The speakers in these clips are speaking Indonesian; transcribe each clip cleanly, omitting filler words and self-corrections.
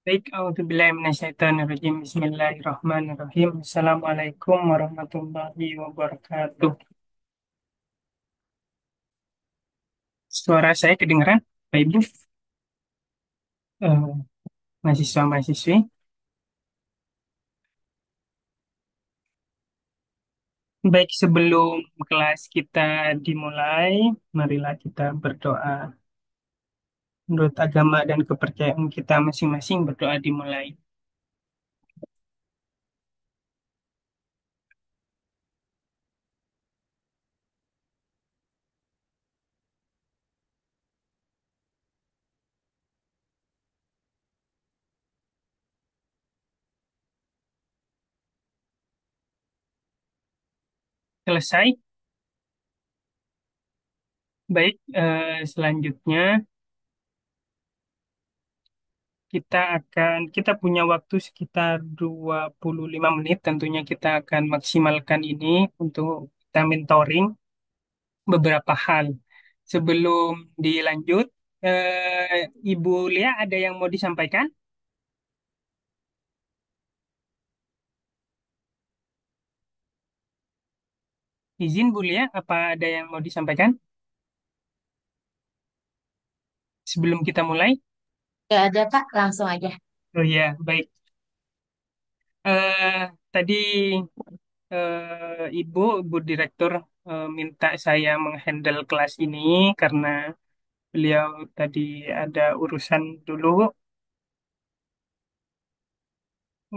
Baik, Auzubillahiminasyaitonirrajim. Bismillahirrahmanirrahim. Assalamualaikum warahmatullahi wabarakatuh. Suara saya kedengaran, Pak Ibu? Eh, Mahasiswa-mahasiswi. Baik, sebelum kelas kita dimulai, marilah kita berdoa. Menurut agama dan kepercayaan kita masing-masing, berdoa dimulai. Selesai? Baik, selanjutnya kita punya waktu sekitar 25 menit. Tentunya kita akan maksimalkan ini untuk kita mentoring beberapa hal. Sebelum dilanjut, Ibu Lia ada yang mau disampaikan? Izin Bu Lia, apa ada yang mau disampaikan sebelum kita mulai? Gak ada Kak, langsung aja. Oh ya, baik. Tadi Ibu Direktur minta saya menghandle kelas ini karena beliau tadi ada urusan dulu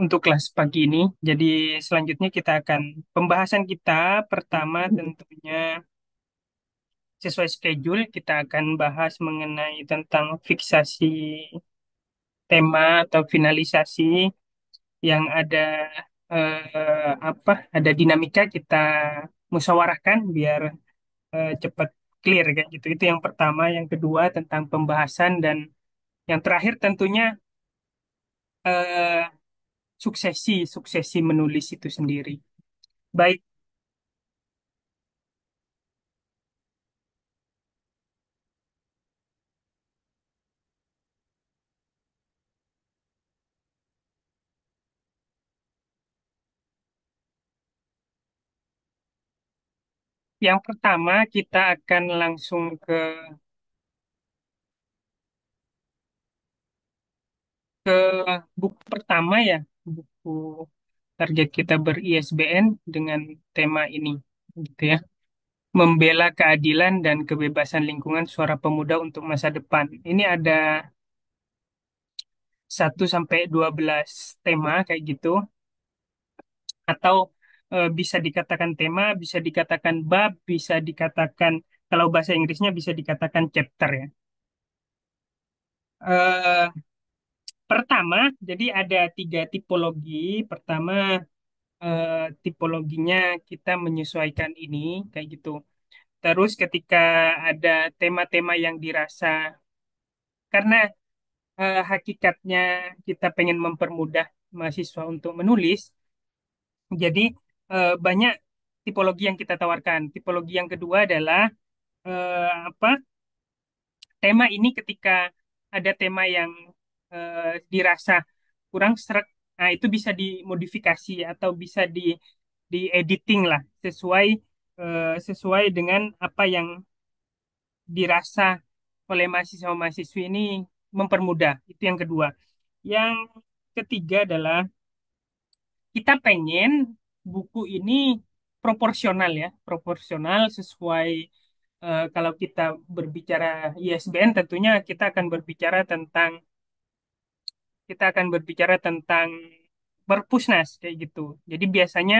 untuk kelas pagi ini. Jadi selanjutnya pembahasan kita pertama tentunya sesuai schedule kita akan bahas mengenai tentang fiksasi tema atau finalisasi yang ada dinamika kita musyawarahkan biar cepat clear kayak gitu. Itu yang pertama. Yang kedua tentang pembahasan dan yang terakhir tentunya eh, suksesi menulis itu sendiri. Baik, yang pertama kita akan langsung ke buku pertama ya, buku target kita ber-ISBN dengan tema ini, gitu ya. Membela keadilan dan kebebasan lingkungan suara pemuda untuk masa depan. Ini ada 1 sampai 12 tema kayak gitu, atau bisa dikatakan tema, bisa dikatakan bab, bisa dikatakan kalau bahasa Inggrisnya bisa dikatakan chapter ya. Eh, Pertama, jadi ada 3 tipologi. Pertama, tipologinya kita menyesuaikan ini kayak gitu. Terus ketika ada tema-tema yang dirasa, karena hakikatnya kita pengen mempermudah mahasiswa untuk menulis, jadi banyak tipologi yang kita tawarkan. Tipologi yang kedua adalah apa? Tema ini ketika ada tema yang dirasa kurang srek, nah itu bisa dimodifikasi atau bisa di editing lah sesuai dengan apa yang dirasa oleh mahasiswa-mahasiswi ini mempermudah. Itu yang kedua. Yang ketiga adalah kita pengen buku ini proporsional ya, proporsional sesuai kalau kita berbicara ISBN tentunya kita akan berbicara tentang perpusnas kayak gitu. Jadi biasanya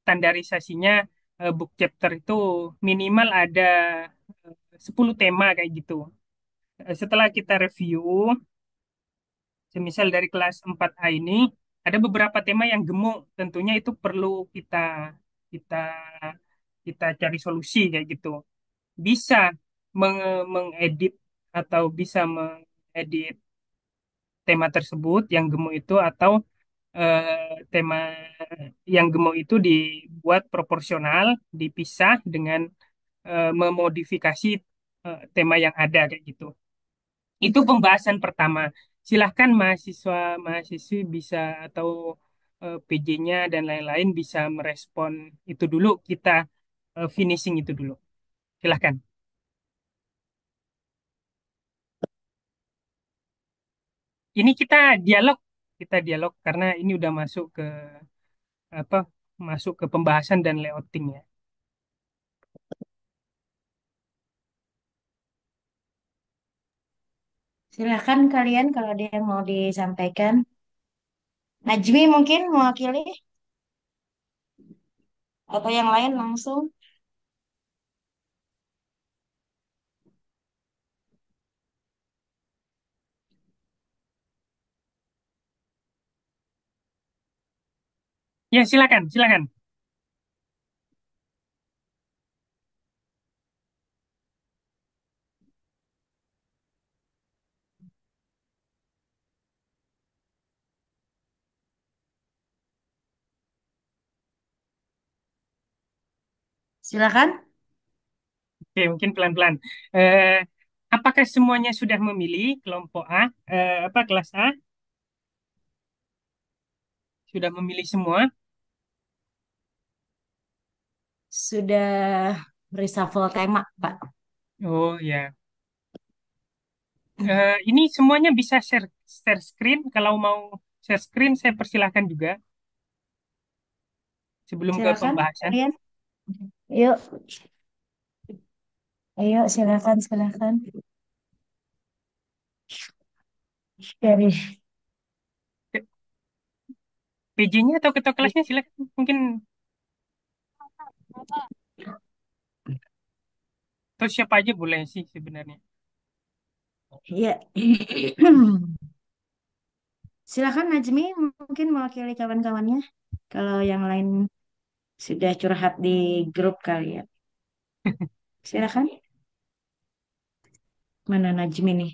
standarisasinya book chapter itu minimal ada 10 tema kayak gitu. Setelah kita review, semisal dari kelas 4A ini ada beberapa tema yang gemuk, tentunya itu perlu kita kita cari solusi kayak gitu. Bisa mengedit atau bisa mengedit tema tersebut yang gemuk itu, atau tema yang gemuk itu dibuat proporsional, dipisah dengan memodifikasi tema yang ada kayak gitu. Itu pembahasan pertama. silahkan mahasiswi bisa atau PJ-nya dan lain-lain bisa merespon itu dulu. Kita finishing itu dulu. Silahkan. Ini kita dialog karena ini udah masuk ke apa? Masuk ke pembahasan dan layouting ya. Silakan kalian kalau ada yang mau disampaikan. Najmi mungkin mewakili atau yang lain langsung. Ya, silakan, silakan. Silakan. Oke, mungkin pelan-pelan. Eh, apakah semuanya sudah memilih kelompok A, kelas A? Sudah memilih semua? Sudah reshuffle tema, Pak. Oh ya. Ini semuanya bisa share screen. Kalau mau share screen, saya persilahkan juga sebelum ke Silakan pembahasan. kalian. Yuk, ayo silakan silakan. Dari PJ-nya atau ketua kelasnya silakan. Mungkin atau siapa aja boleh sih sebenarnya. ya. Silakan Najmi mungkin mewakili kawan-kawannya. Kalau yang lain sudah curhat di grup kali ya. Silakan. Mana Najmi nih?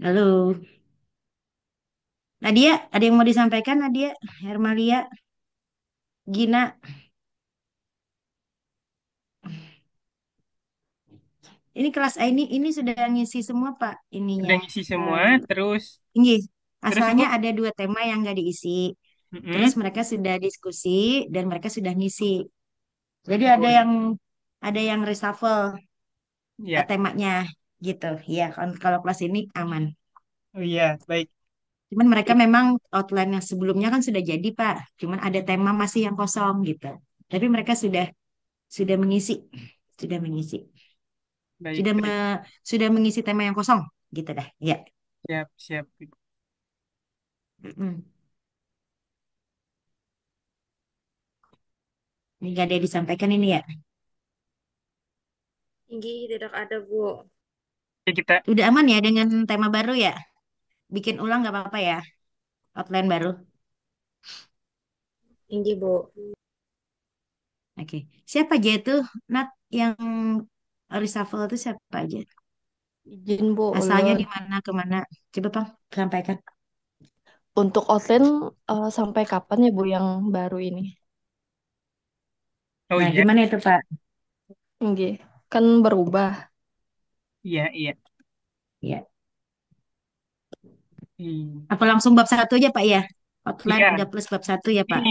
Halo. Nadia, ada yang mau disampaikan Nadia? Hermalia, Gina. Ini kelas A ini sudah ngisi semua Pak ininya. Udah ngisi semua, Eh, ini terus asalnya Ibu. ada dua tema yang nggak diisi. Terus Mm-mm. mereka sudah diskusi dan mereka sudah ngisi. Jadi Oh, ada yang reshuffle ya. temanya gitu. Ya, kalau kelas ini aman. Oh iya, baik. Cuman mereka memang outline yang sebelumnya kan sudah jadi Pak. Cuman ada tema masih yang kosong gitu. Tapi mereka sudah mengisi, sudah mengisi, Baik, sudah baik. sudah mengisi tema yang kosong gitu dah. Ya. Siap, siap. Mm-mm. Ini gak ada yang disampaikan ini ya. Tinggi tidak ada, Bu. Oke, kita Udah aman ya dengan tema baru ya. Bikin ulang nggak apa-apa ya. Outline baru. Tinggi, Bu. Oke. Siapa aja itu Nat yang reshuffle itu siapa aja? Izin Bu Asalnya Ulun. di mana kemana? Coba Bang sampaikan. Untuk outline sampai kapan ya Bu yang baru ini? Oh Nah, iya, gimana itu Pak? Nggih, kan berubah. iya, iya. Ya. Hmm. Apa langsung bab satu aja Pak ya? Outline Iya, udah plus bab satu ya Pak. ini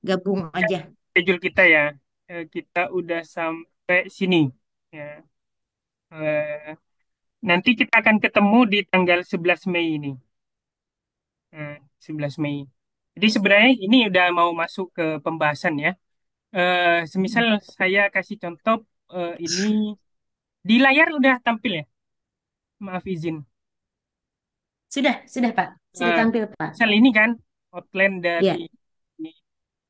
Gabung aja. schedule kita ya. Kita udah sampai sini. Ya. Eh, nanti kita akan ketemu di tanggal 11 Mei ini. 11 Mei. Jadi sebenarnya ini udah mau masuk ke pembahasan ya. Semisal saya kasih contoh ini di layar udah tampil ya. Maaf izin. Sudah Pak. Sudah Eh, tampil Pak. Misal ini kan outline dari Ya, ini,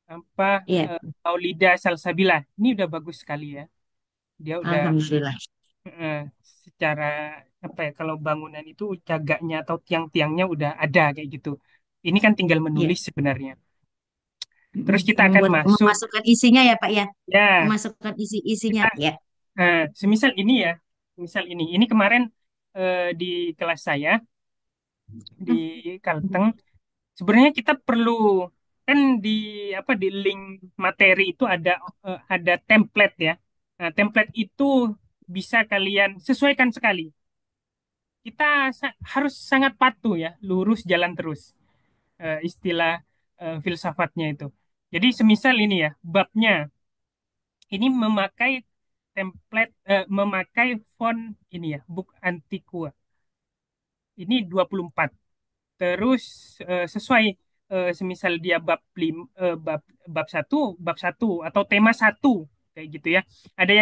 apa ya. Maulida Salsabila. Ini udah bagus sekali ya. Dia udah Alhamdulillah. eh, secara apa ya kalau bangunan itu cagaknya atau tiang-tiangnya udah ada kayak gitu. Ini kan tinggal Ya. menulis sebenarnya. Mm-mm. Terus kita akan masuk Memasukkan isinya ya Pak ya. ya. Memasukkan isinya Kita ya. semisal ini ya, misal ini kemarin di kelas saya di Kalteng sebenarnya kita perlu kan di di link materi itu ada template ya. Nah, template itu bisa kalian sesuaikan sekali. kita harus sangat patuh ya, lurus jalan terus. Istilah filsafatnya itu. Jadi semisal ini ya, babnya ini memakai template, memakai font ini ya, Book Antiqua. Ini 24. Terus sesuai semisal dia bab satu, bab satu atau tema satu kayak gitu ya. Ada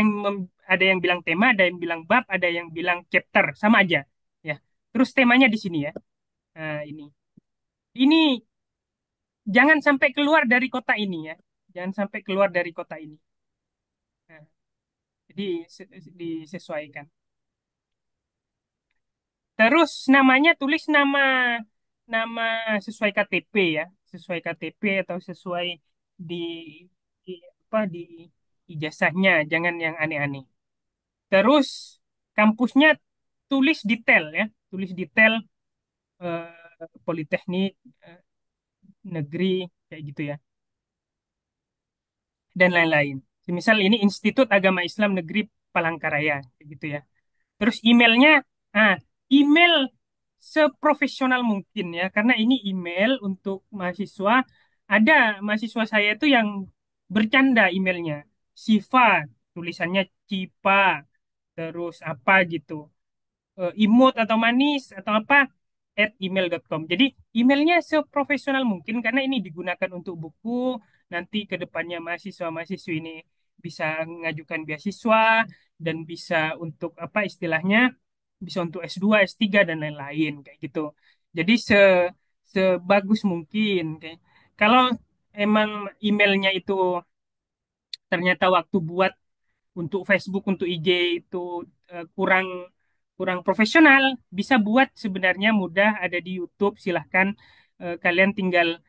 yang bilang tema, ada yang bilang bab, ada yang bilang chapter, sama aja ya. Terus temanya di sini ya. Nah, ini. Ini jangan sampai keluar dari kota ini ya. Jangan sampai keluar dari kota ini. Nah, jadi disesuaikan. Terus namanya tulis nama nama sesuai KTP ya, sesuai KTP atau sesuai di, di apa di ijazahnya, jangan yang aneh-aneh. Terus kampusnya tulis detail ya, tulis detail politeknik eh, negeri kayak gitu ya, dan lain-lain. Misal ini Institut Agama Islam Negeri Palangkaraya kayak gitu ya. Terus emailnya, ah, email seprofesional mungkin ya, karena ini email untuk mahasiswa. Ada mahasiswa saya itu yang bercanda emailnya, Siva, tulisannya Cipa, terus apa gitu, imut atau manis atau apa @email.com. Jadi emailnya seprofesional mungkin karena ini digunakan untuk buku. Nanti ke depannya mahasiswa-mahasiswi ini bisa mengajukan beasiswa dan bisa untuk apa istilahnya, bisa untuk S2, S3 dan lain-lain kayak gitu. Jadi sebagus mungkin kayak. Kalau emang emailnya itu ternyata waktu buat untuk Facebook, untuk IG itu kurang kurang profesional, bisa buat sebenarnya mudah, ada di YouTube. Silahkan kalian tinggal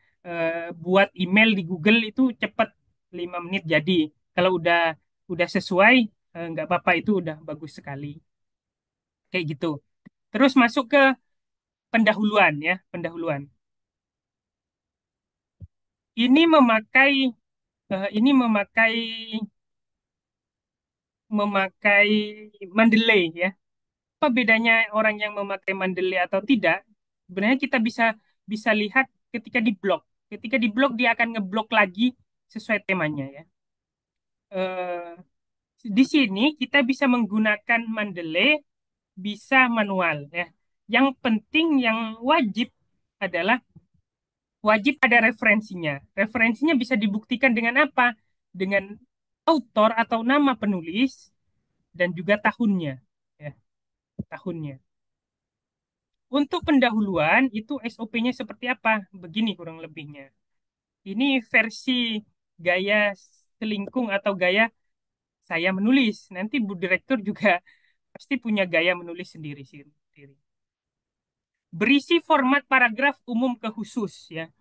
buat email di Google itu cepat, 5 menit jadi. Kalau udah sesuai, nggak apa-apa, itu udah bagus sekali kayak gitu. Terus masuk ke pendahuluan ya, pendahuluan. Ini memakai ini memakai Mendeley ya. Apa bedanya orang yang memakai Mendeley atau tidak? Sebenarnya kita bisa bisa lihat ketika di blog. Ketika di blog dia akan ngeblok lagi sesuai temanya ya. Eh, di sini kita bisa menggunakan Mendeley, bisa manual ya. Yang penting, yang wajib adalah wajib ada referensinya. Referensinya bisa dibuktikan dengan apa? Dengan autor atau nama penulis dan juga tahunnya. Ya, tahunnya. Untuk pendahuluan itu SOP-nya seperti apa? Begini kurang lebihnya. Ini versi gaya selingkung atau gaya saya menulis. Nanti Bu Direktur juga pasti punya gaya menulis sendiri sih. Berisi format paragraf umum ke khusus ya.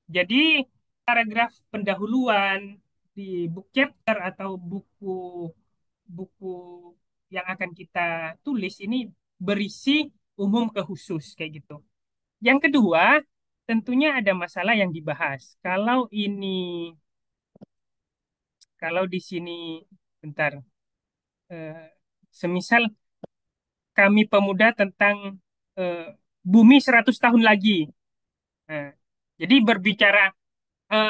Jadi paragraf pendahuluan di book chapter atau buku buku yang akan kita tulis ini berisi umum ke khusus kayak gitu. Yang kedua, tentunya ada masalah yang dibahas. Kalau di sini, bentar, eh, semisal kami pemuda tentang eh, bumi 100 tahun lagi. Nah, jadi berbicara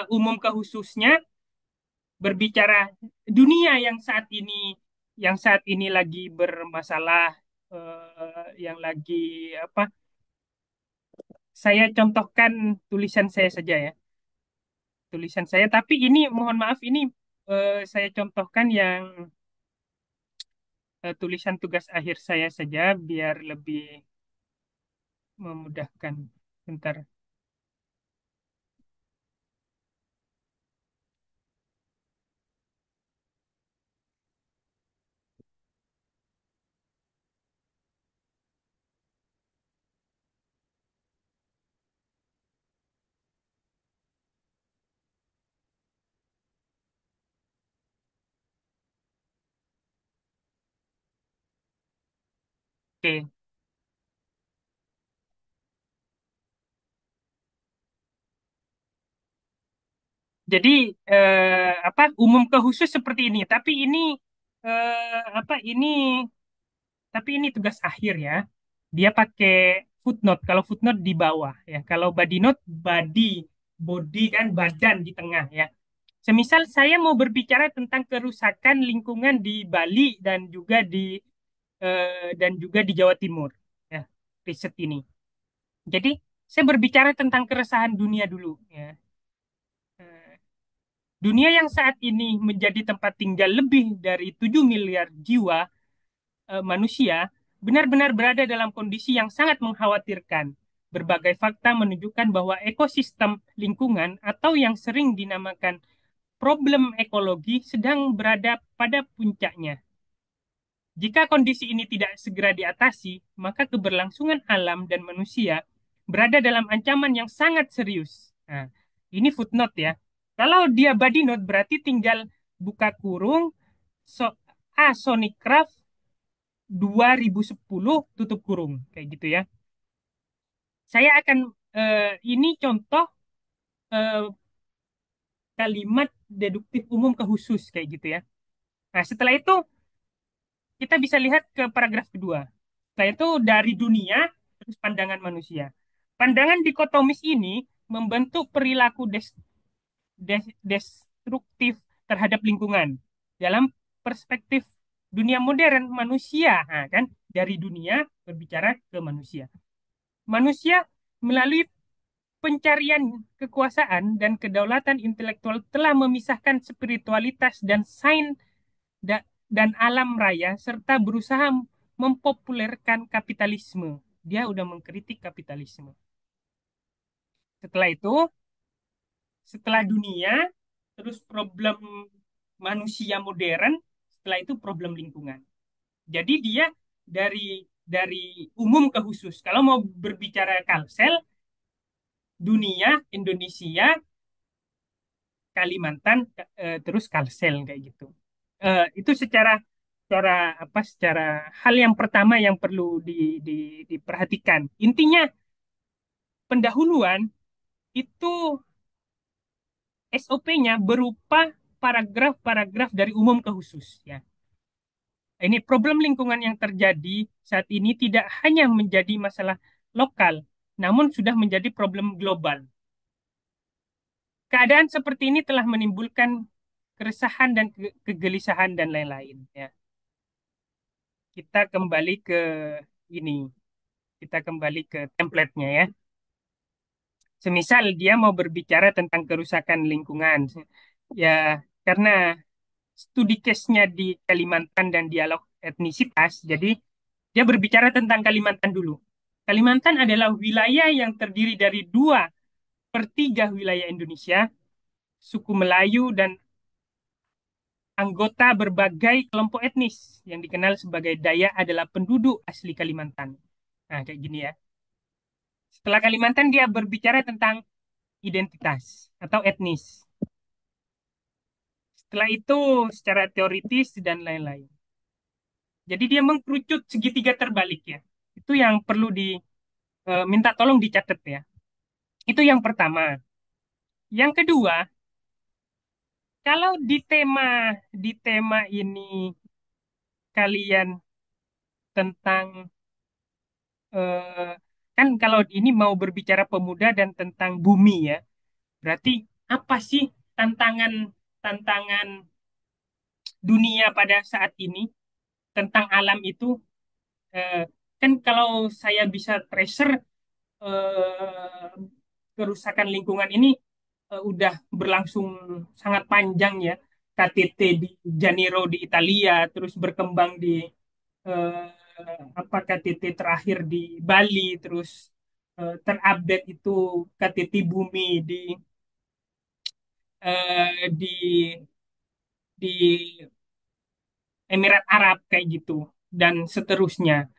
umum ke khususnya, berbicara dunia yang saat ini lagi bermasalah, yang lagi apa? Saya contohkan tulisan saya saja ya, tulisan saya. Tapi ini mohon maaf, ini saya contohkan yang tulisan tugas akhir saya saja biar lebih memudahkan. Bentar. Oke. Jadi apa umum ke khusus seperti ini. Apa ini? Tapi ini tugas akhir ya. Dia pakai footnote. Kalau footnote di bawah ya. Kalau body note, body kan badan di tengah ya. Semisal saya mau berbicara tentang kerusakan lingkungan di Bali dan juga di Jawa Timur ya, riset ini. Jadi saya berbicara tentang keresahan dunia dulu ya. Eh, Dunia yang saat ini menjadi tempat tinggal lebih dari 7 miliar jiwa manusia benar-benar berada dalam kondisi yang sangat mengkhawatirkan. Berbagai fakta menunjukkan bahwa ekosistem lingkungan atau yang sering dinamakan problem ekologi sedang berada pada puncaknya. Jika kondisi ini tidak segera diatasi, maka keberlangsungan alam dan manusia berada dalam ancaman yang sangat serius. Nah, ini footnote ya. Kalau dia body note berarti tinggal buka kurung so, Sonic Craft 2010 tutup kurung kayak gitu ya. Saya akan ini contoh eh, kalimat deduktif umum ke khusus kayak gitu ya. Nah, setelah itu kita bisa lihat ke paragraf kedua. Setelah itu dari dunia terus pandangan manusia. Pandangan dikotomis ini membentuk perilaku destruktif terhadap lingkungan. Dalam perspektif dunia modern manusia, nah, kan dari dunia berbicara ke manusia. Manusia melalui pencarian kekuasaan dan kedaulatan intelektual telah memisahkan spiritualitas dan sains dan alam raya serta berusaha mempopulerkan kapitalisme. Dia udah mengkritik kapitalisme. Setelah itu, setelah dunia, terus problem manusia modern, setelah itu problem lingkungan. Jadi dia dari umum ke khusus. Kalau mau berbicara Kalsel, dunia, Indonesia, Kalimantan, terus Kalsel kayak gitu. Itu secara secara hal yang pertama yang perlu diperhatikan. Intinya pendahuluan itu SOP-nya berupa paragraf-paragraf dari umum ke khusus ya. Ini problem lingkungan yang terjadi saat ini tidak hanya menjadi masalah lokal, namun sudah menjadi problem global. Keadaan seperti ini telah menimbulkan keresahan dan kegelisahan dan lain-lain ya. Kita kembali ke ini, kita kembali ke template-nya ya. Semisal dia mau berbicara tentang kerusakan lingkungan, ya karena studi case-nya di Kalimantan dan dialog etnisitas, jadi dia berbicara tentang Kalimantan dulu. Kalimantan adalah wilayah yang terdiri dari 2/3 wilayah Indonesia, suku Melayu dan anggota berbagai kelompok etnis yang dikenal sebagai Dayak adalah penduduk asli Kalimantan. Nah, kayak gini ya. Setelah Kalimantan dia berbicara tentang identitas atau etnis. Setelah itu secara teoritis dan lain-lain. Jadi dia mengkerucut segitiga terbalik ya. Itu yang perlu diminta tolong dicatat ya. Itu yang pertama. Yang kedua, kalau di tema ini kalian tentang eh, kan kalau ini mau berbicara pemuda dan tentang bumi ya. Berarti apa sih tantangan tantangan dunia pada saat ini tentang alam itu? Eh, Kan kalau saya bisa tracer eh, kerusakan lingkungan ini udah berlangsung sangat panjang ya. KTT di Janeiro di Italia, terus berkembang di eh, KTT terakhir di Bali, terus terupdate itu KTT Bumi di Emirat Arab kayak gitu dan seterusnya.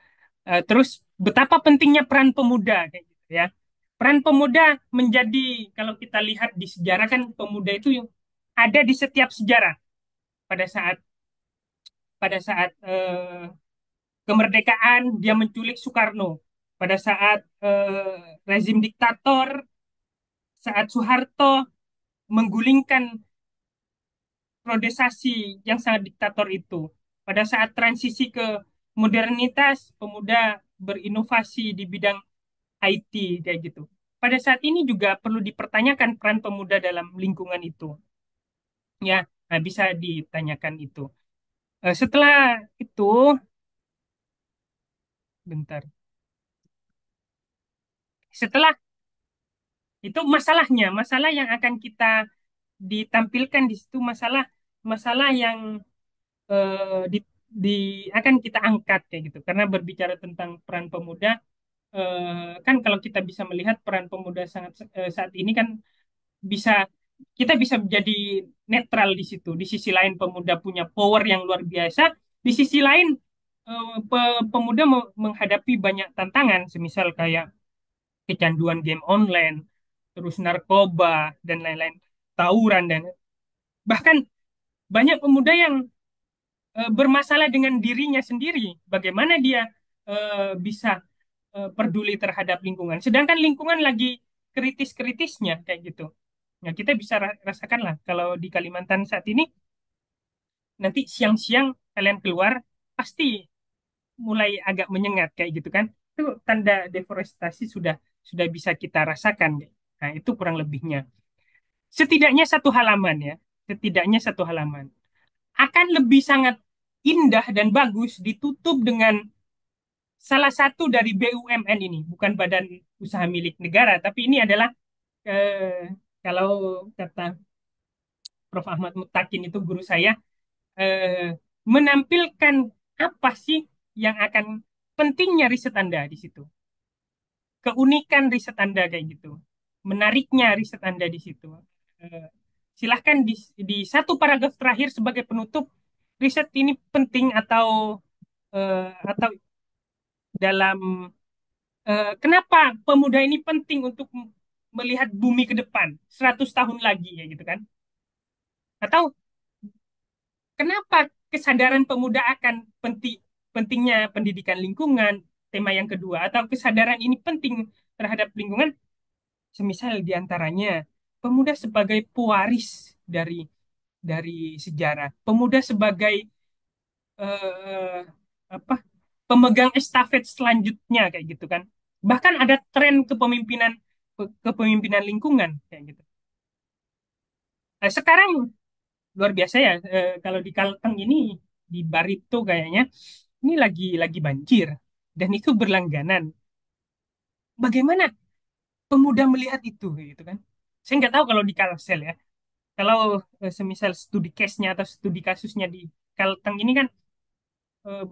Terus betapa pentingnya peran pemuda kayak gitu ya. Peran pemuda menjadi kalau kita lihat di sejarah kan pemuda itu ada di setiap sejarah pada saat kemerdekaan dia menculik Soekarno. Pada saat rezim diktator saat Soeharto menggulingkan prodesasi yang sangat diktator itu. Pada saat transisi ke modernitas, pemuda berinovasi di bidang IT kayak gitu. Pada saat ini juga perlu dipertanyakan peran pemuda dalam lingkungan itu. Ya, nah, bisa ditanyakan itu. Setelah itu, bentar. Setelah itu masalahnya, masalah yang akan kita ditampilkan di situ, masalah masalah yang di, di akan kita angkat kayak gitu. Karena berbicara tentang peran pemuda, kan kalau kita bisa melihat peran pemuda saat ini kan bisa kita bisa menjadi netral di situ. Di sisi lain pemuda punya power yang luar biasa, di sisi lain pemuda menghadapi banyak tantangan, semisal kayak kecanduan game online, terus narkoba dan lain-lain, tawuran dan bahkan banyak pemuda yang bermasalah dengan dirinya sendiri. Bagaimana dia bisa peduli terhadap lingkungan, sedangkan lingkungan lagi kritis-kritisnya kayak gitu. Nah, kita bisa rasakan lah kalau di Kalimantan saat ini, nanti siang-siang kalian keluar pasti mulai agak menyengat kayak gitu kan. Itu tanda deforestasi sudah bisa kita rasakan. Nah, itu kurang lebihnya. Setidaknya satu halaman ya, setidaknya satu halaman akan lebih sangat indah dan bagus ditutup dengan salah satu dari BUMN ini, bukan badan usaha milik negara, tapi ini adalah kalau kata Prof. Ahmad Mutakin itu guru saya, eh, menampilkan apa sih yang akan pentingnya riset Anda di situ, keunikan riset Anda kayak gitu, menariknya riset Anda di situ. Eh, Silahkan di satu paragraf terakhir sebagai penutup, riset ini penting atau dalam kenapa pemuda ini penting untuk melihat bumi ke depan 100 tahun lagi ya gitu kan? Atau kenapa kesadaran pemuda akan pentingnya pendidikan lingkungan, tema yang kedua, atau kesadaran ini penting terhadap lingkungan, semisal diantaranya pemuda sebagai pewaris dari sejarah, pemuda sebagai eh, apa pemegang estafet selanjutnya kayak gitu kan. Bahkan ada tren kepemimpinan lingkungan kayak gitu. Nah, sekarang luar biasa ya, kalau di Kalteng ini di Barito kayaknya ini lagi banjir dan itu berlangganan. Bagaimana pemuda melihat itu gitu kan? Saya nggak tahu kalau di Kalsel ya. Kalau semisal studi case-nya atau studi kasusnya di Kalteng ini kan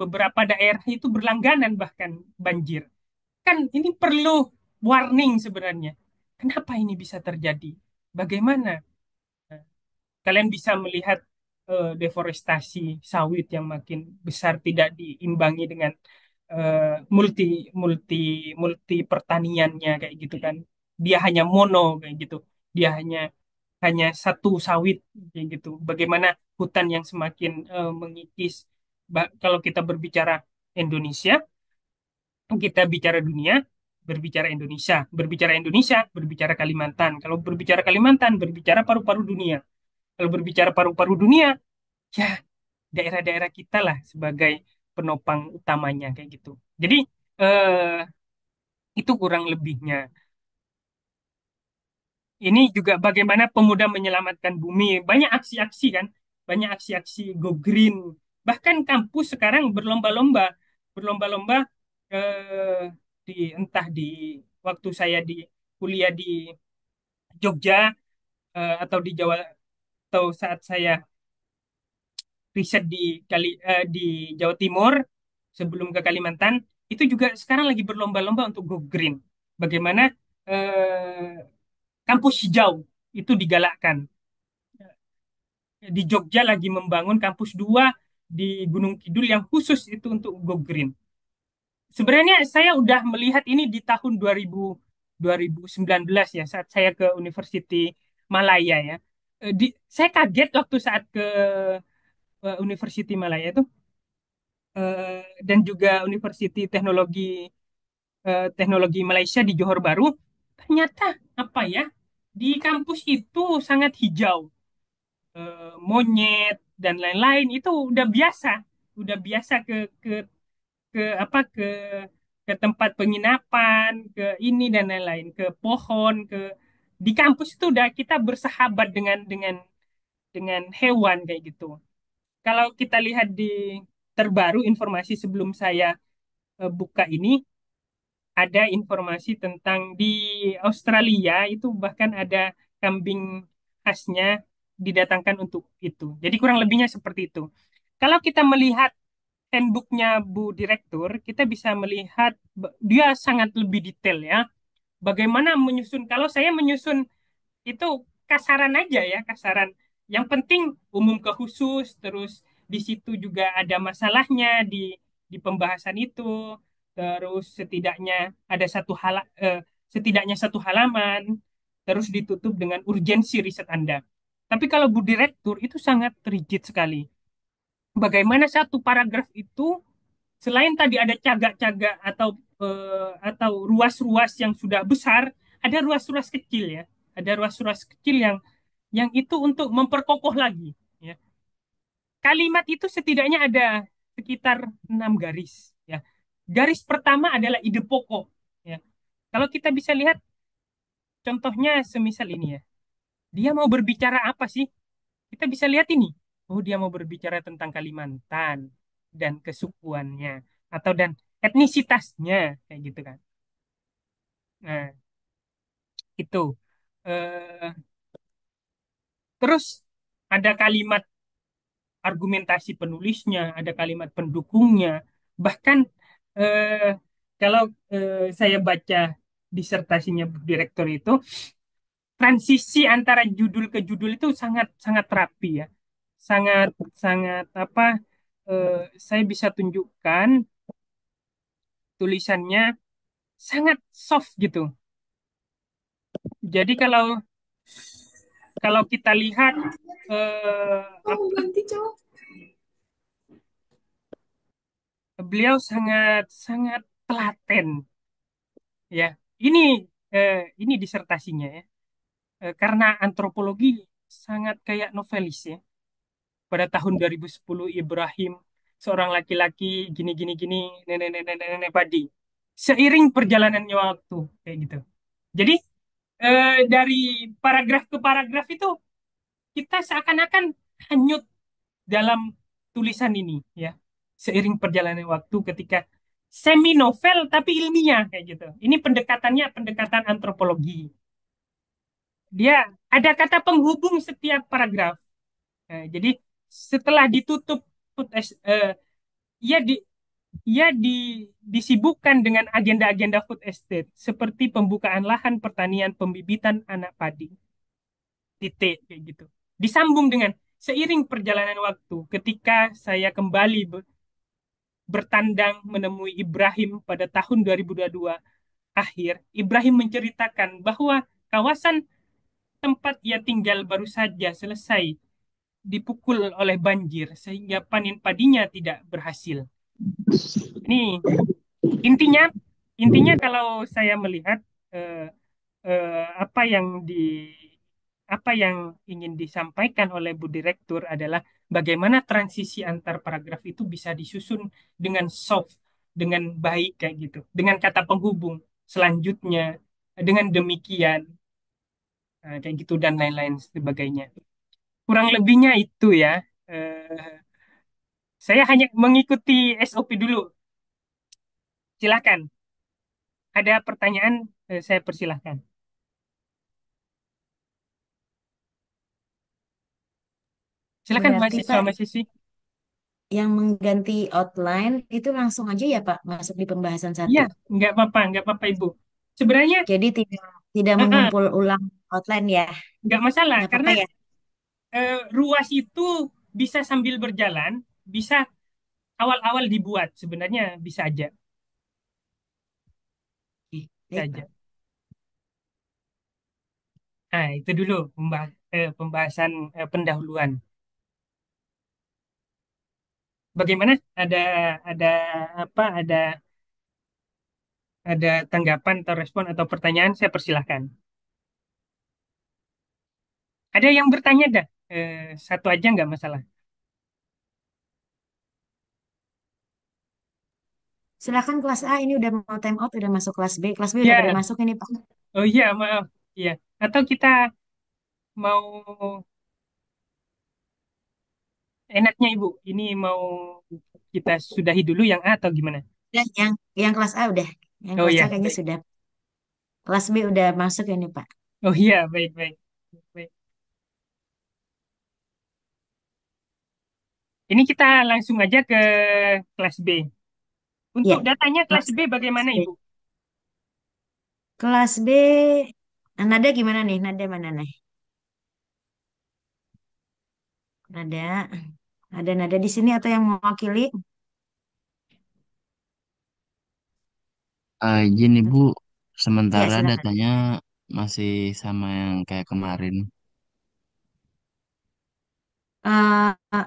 beberapa daerah itu berlangganan bahkan banjir. Kan ini perlu warning sebenarnya. Kenapa ini bisa terjadi? Bagaimana kalian bisa melihat deforestasi sawit yang makin besar tidak diimbangi dengan multi multi multi pertaniannya kayak gitu kan. Dia hanya mono kayak gitu. Dia hanya satu sawit kayak gitu. Bagaimana hutan yang semakin mengikis. Kalau kita berbicara Indonesia, kita bicara dunia, berbicara Indonesia, berbicara Kalimantan. Kalau berbicara Kalimantan, berbicara paru-paru dunia. Kalau berbicara paru-paru dunia, ya daerah-daerah kita lah sebagai penopang utamanya kayak gitu. Jadi eh, itu kurang lebihnya. Ini juga bagaimana pemuda menyelamatkan bumi. Banyak aksi-aksi kan, banyak aksi-aksi go green. Bahkan kampus sekarang berlomba-lomba entah di waktu saya di kuliah di Jogja atau di Jawa atau saat saya riset di Jawa Timur sebelum ke Kalimantan itu juga sekarang lagi berlomba-lomba untuk go green. Bagaimana eh, kampus hijau itu digalakkan. Di Jogja lagi membangun kampus 2 di Gunung Kidul yang khusus itu untuk go green. Sebenarnya saya udah melihat ini di tahun 2019 ya saat saya ke University Malaya ya. Saya kaget waktu saat ke University Malaya itu dan juga Teknologi Malaysia di Johor Bahru, ternyata apa ya, di kampus itu sangat hijau. Monyet dan lain-lain itu udah biasa ke ke apa ke tempat penginapan, ke ini dan lain-lain, ke pohon, ke di kampus itu udah kita bersahabat dengan hewan kayak gitu. Kalau kita lihat di terbaru informasi sebelum saya buka ini, ada informasi tentang di Australia itu bahkan ada kambing khasnya didatangkan untuk itu. Jadi kurang lebihnya seperti itu. Kalau kita melihat handbooknya Bu Direktur, kita bisa melihat dia sangat lebih detail ya. Bagaimana menyusun? Kalau saya menyusun itu kasaran aja ya, kasaran. Yang penting umum ke khusus, terus di situ juga ada masalahnya di pembahasan itu, terus setidaknya satu halaman, terus ditutup dengan urgensi riset Anda. Tapi kalau Bu Direktur itu sangat rigid sekali. Bagaimana satu paragraf itu selain tadi ada cagak-cagak atau ruas-ruas yang sudah besar, ada ruas-ruas kecil ya. Ada ruas-ruas kecil yang itu untuk memperkokoh lagi. Ya. Kalimat itu setidaknya ada sekitar 6 garis. Ya. Garis pertama adalah ide pokok. Ya. Kalau kita bisa lihat contohnya semisal ini ya. Dia mau berbicara apa sih? Kita bisa lihat ini. Oh, dia mau berbicara tentang Kalimantan dan kesukuannya atau dan etnisitasnya kayak gitu kan. Nah, itu. Eh, terus ada kalimat argumentasi penulisnya, ada kalimat pendukungnya. Bahkan eh, kalau saya baca disertasinya Bu Direktur itu, transisi antara judul ke judul itu sangat sangat rapi ya. Sangat sangat apa saya bisa tunjukkan tulisannya sangat soft gitu. Jadi kalau kalau kita lihat apa beliau sangat sangat telaten ya. Ini ini disertasinya ya. Karena antropologi sangat kayak novelis ya. Pada tahun 2010 Ibrahim seorang laki-laki gini gini gini nenek padi. Seiring perjalanannya waktu kayak gitu. Jadi dari paragraf ke paragraf itu kita seakan-akan hanyut dalam tulisan ini ya. Seiring perjalanan waktu ketika semi novel tapi ilmiah kayak gitu. Ini pendekatannya pendekatan antropologi. Dia ada kata penghubung setiap paragraf. Jadi setelah ditutup food es- eh, ia di ia disibukkan dengan agenda-agenda food estate seperti pembukaan lahan pertanian, pembibitan anak padi, titik kayak gitu. Disambung dengan seiring perjalanan waktu ketika saya kembali bertandang menemui Ibrahim pada tahun 2022 akhir, Ibrahim menceritakan bahwa kawasan tempat ia tinggal baru saja selesai dipukul oleh banjir sehingga panen padinya tidak berhasil. Ini intinya intinya kalau saya melihat eh, apa yang apa yang ingin disampaikan oleh Bu Direktur adalah bagaimana transisi antar paragraf itu bisa disusun dengan soft, dengan baik kayak gitu, dengan kata penghubung selanjutnya, dengan demikian kayak gitu dan lain-lain sebagainya. Kurang lebihnya itu ya. Eh, saya hanya mengikuti SOP dulu. Silakan. Ada pertanyaan, saya persilahkan. Silakan Berarti Pak, mahasiswa-mahasiswi. yang mengganti outline itu langsung aja ya Pak masuk di pembahasan Iya, satu. nggak apa-apa Ibu. Sebenarnya Jadi tidak tidak eh, eh, mengumpul ulang outline ya. nggak masalah Nggak apa-apa karena ya. ruas itu bisa sambil berjalan, bisa awal-awal dibuat. Sebenarnya bisa aja, Oke, bisa baik aja. Pak. Nah, itu dulu pembahasan pendahuluan. Bagaimana? Ada apa? Ada tanggapan atau respon atau pertanyaan? Saya persilahkan. Ada yang bertanya dah. Satu aja nggak masalah. Silakan kelas A ini udah mau time out, udah masuk kelas B. Kelas B udah pada Ya, masuk ini Pak. oh iya maaf. Iya. Atau kita mau enaknya Ibu, ini mau kita sudahi dulu yang A atau gimana? Ya, yang kelas A udah. Yang Oh kelas A iya, kayaknya baik. sudah. Kelas B udah masuk ini Pak. Oh iya, baik, baik. Baik. Ini kita langsung aja ke kelas B. Ya, Untuk datanya kelas B langsung kelas bagaimana B. Ibu? Kelas B, nada gimana nih? Nada mana nih? Nada, ada nada di sini atau yang mewakili? Izin Ibu, Ya, sementara silakan. datanya masih sama yang kayak kemarin.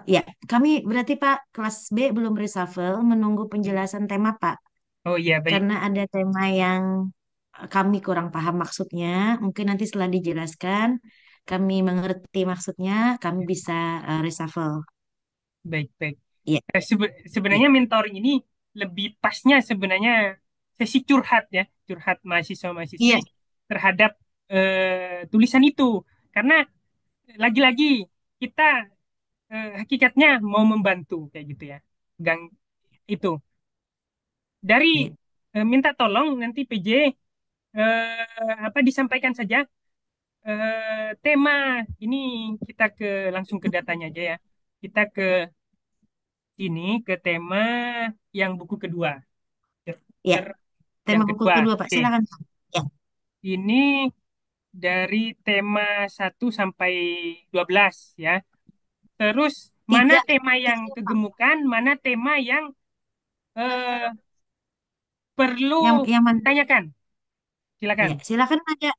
Ya, kami berarti Pak, kelas B belum reshuffle, menunggu penjelasan tema Pak. Oh iya, baik. Karena ada tema yang kami kurang paham maksudnya. Mungkin nanti setelah dijelaskan, kami mengerti maksudnya, kami bisa reshuffle. Baik, baik. Iya, iya, Sebenarnya mentoring ini lebih pasnya sebenarnya sesi curhat ya, curhat mahasiswa-mahasiswi iya, terhadap tulisan itu. Karena lagi-lagi kita hakikatnya mau membantu kayak gitu ya. Gang itu dari iya. minta tolong nanti PJ apa disampaikan saja tema ini kita ke langsung ke datanya aja ya. Kita ke sini ke tema yang buku kedua. Iya. Chapter Tema yang buku kedua. kedua Pak, Oke. silakan Pak. Ya, Ini dari tema 1 sampai 12 ya. Terus mana tiga, tema yang tiga Pak. kegemukan, mana tema yang eh, perlu Yang mana? ditanyakan. Ya, Silakan. silakan aja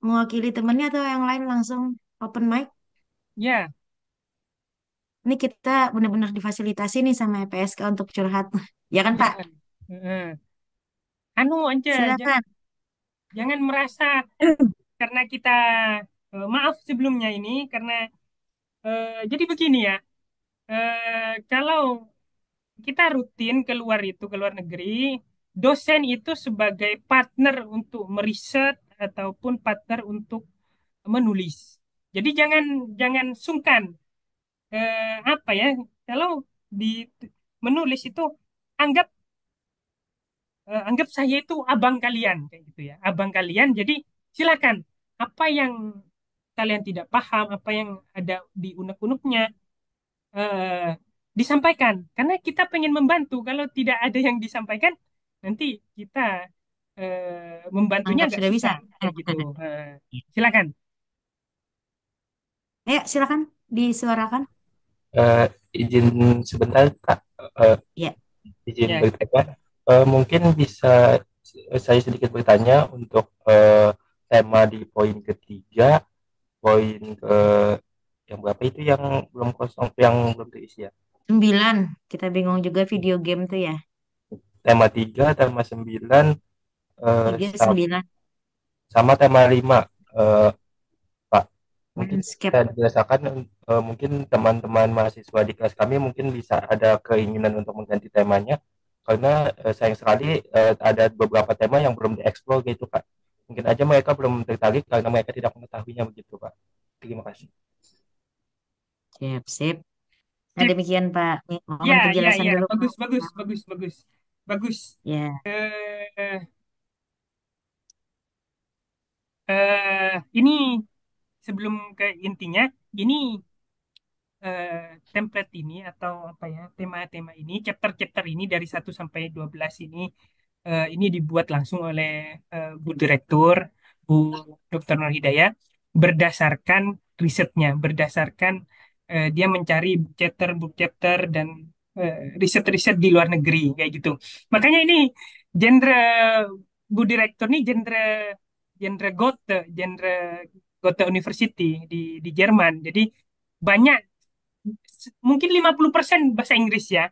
mewakili temannya atau yang lain langsung open mic. Ya, Ini kita benar-benar difasilitasi nih sama PSK untuk curhat. Ya kan Pak? ya. Eh, anu aja, Silakan. jangan merasa karena kita maaf sebelumnya ini karena jadi begini ya. Kalau kita rutin keluar itu ke luar negeri, dosen itu sebagai partner untuk meriset ataupun partner untuk menulis. Jadi jangan jangan sungkan apa ya kalau di menulis itu anggap anggap saya itu abang kalian kayak gitu ya, abang kalian. Jadi silakan apa yang kalian tidak paham, apa yang ada di unek-uneknya eh, disampaikan karena kita pengen membantu. Kalau tidak ada yang disampaikan, nanti kita membantunya Anggap agak sudah bisa. susah kayak gitu. Silakan. Ayo, silakan disuarakan. Eh, izin sebentar Kak, Eh, Ya, izin Ya, bertanya. Mungkin bisa saya sedikit bertanya untuk tema di poin ketiga, poin ke yang berapa itu yang belum kosong, yang belum terisi ya? 9. Kita bingung juga video game tuh ya. Tema 3, tema 9, Tiga sama, sembilan. sama tema 5, eh, Pak. Mungkin Landscape. bisa dirasakan, mungkin teman-teman mahasiswa di kelas kami mungkin bisa ada keinginan untuk mengganti temanya karena sayang sekali ada beberapa tema yang belum dieksplor gitu Pak. Mungkin aja mereka belum tertarik karena mereka tidak mengetahuinya begitu Pak. Terima kasih. Siap, sip. Nah, sip. demikian Pak. Nih, Ya, mohon ya, penjelasan ya. dulu Pak. Bagus, bagus, bagus, bagus, bagus. Ya, Eh, ini sebelum ke intinya, ini eh, template ini atau apa ya tema-tema ini chapter-chapter ini dari 1 sampai 12 ini dibuat langsung oleh Bu Direktur Bu Dr. Nur Hidayah berdasarkan risetnya berdasarkan dia mencari book chapter dan riset-riset di luar negeri kayak gitu makanya ini genre Bu Direktur ini genre genre Goethe University di Jerman jadi banyak mungkin 50% bahasa Inggris ya.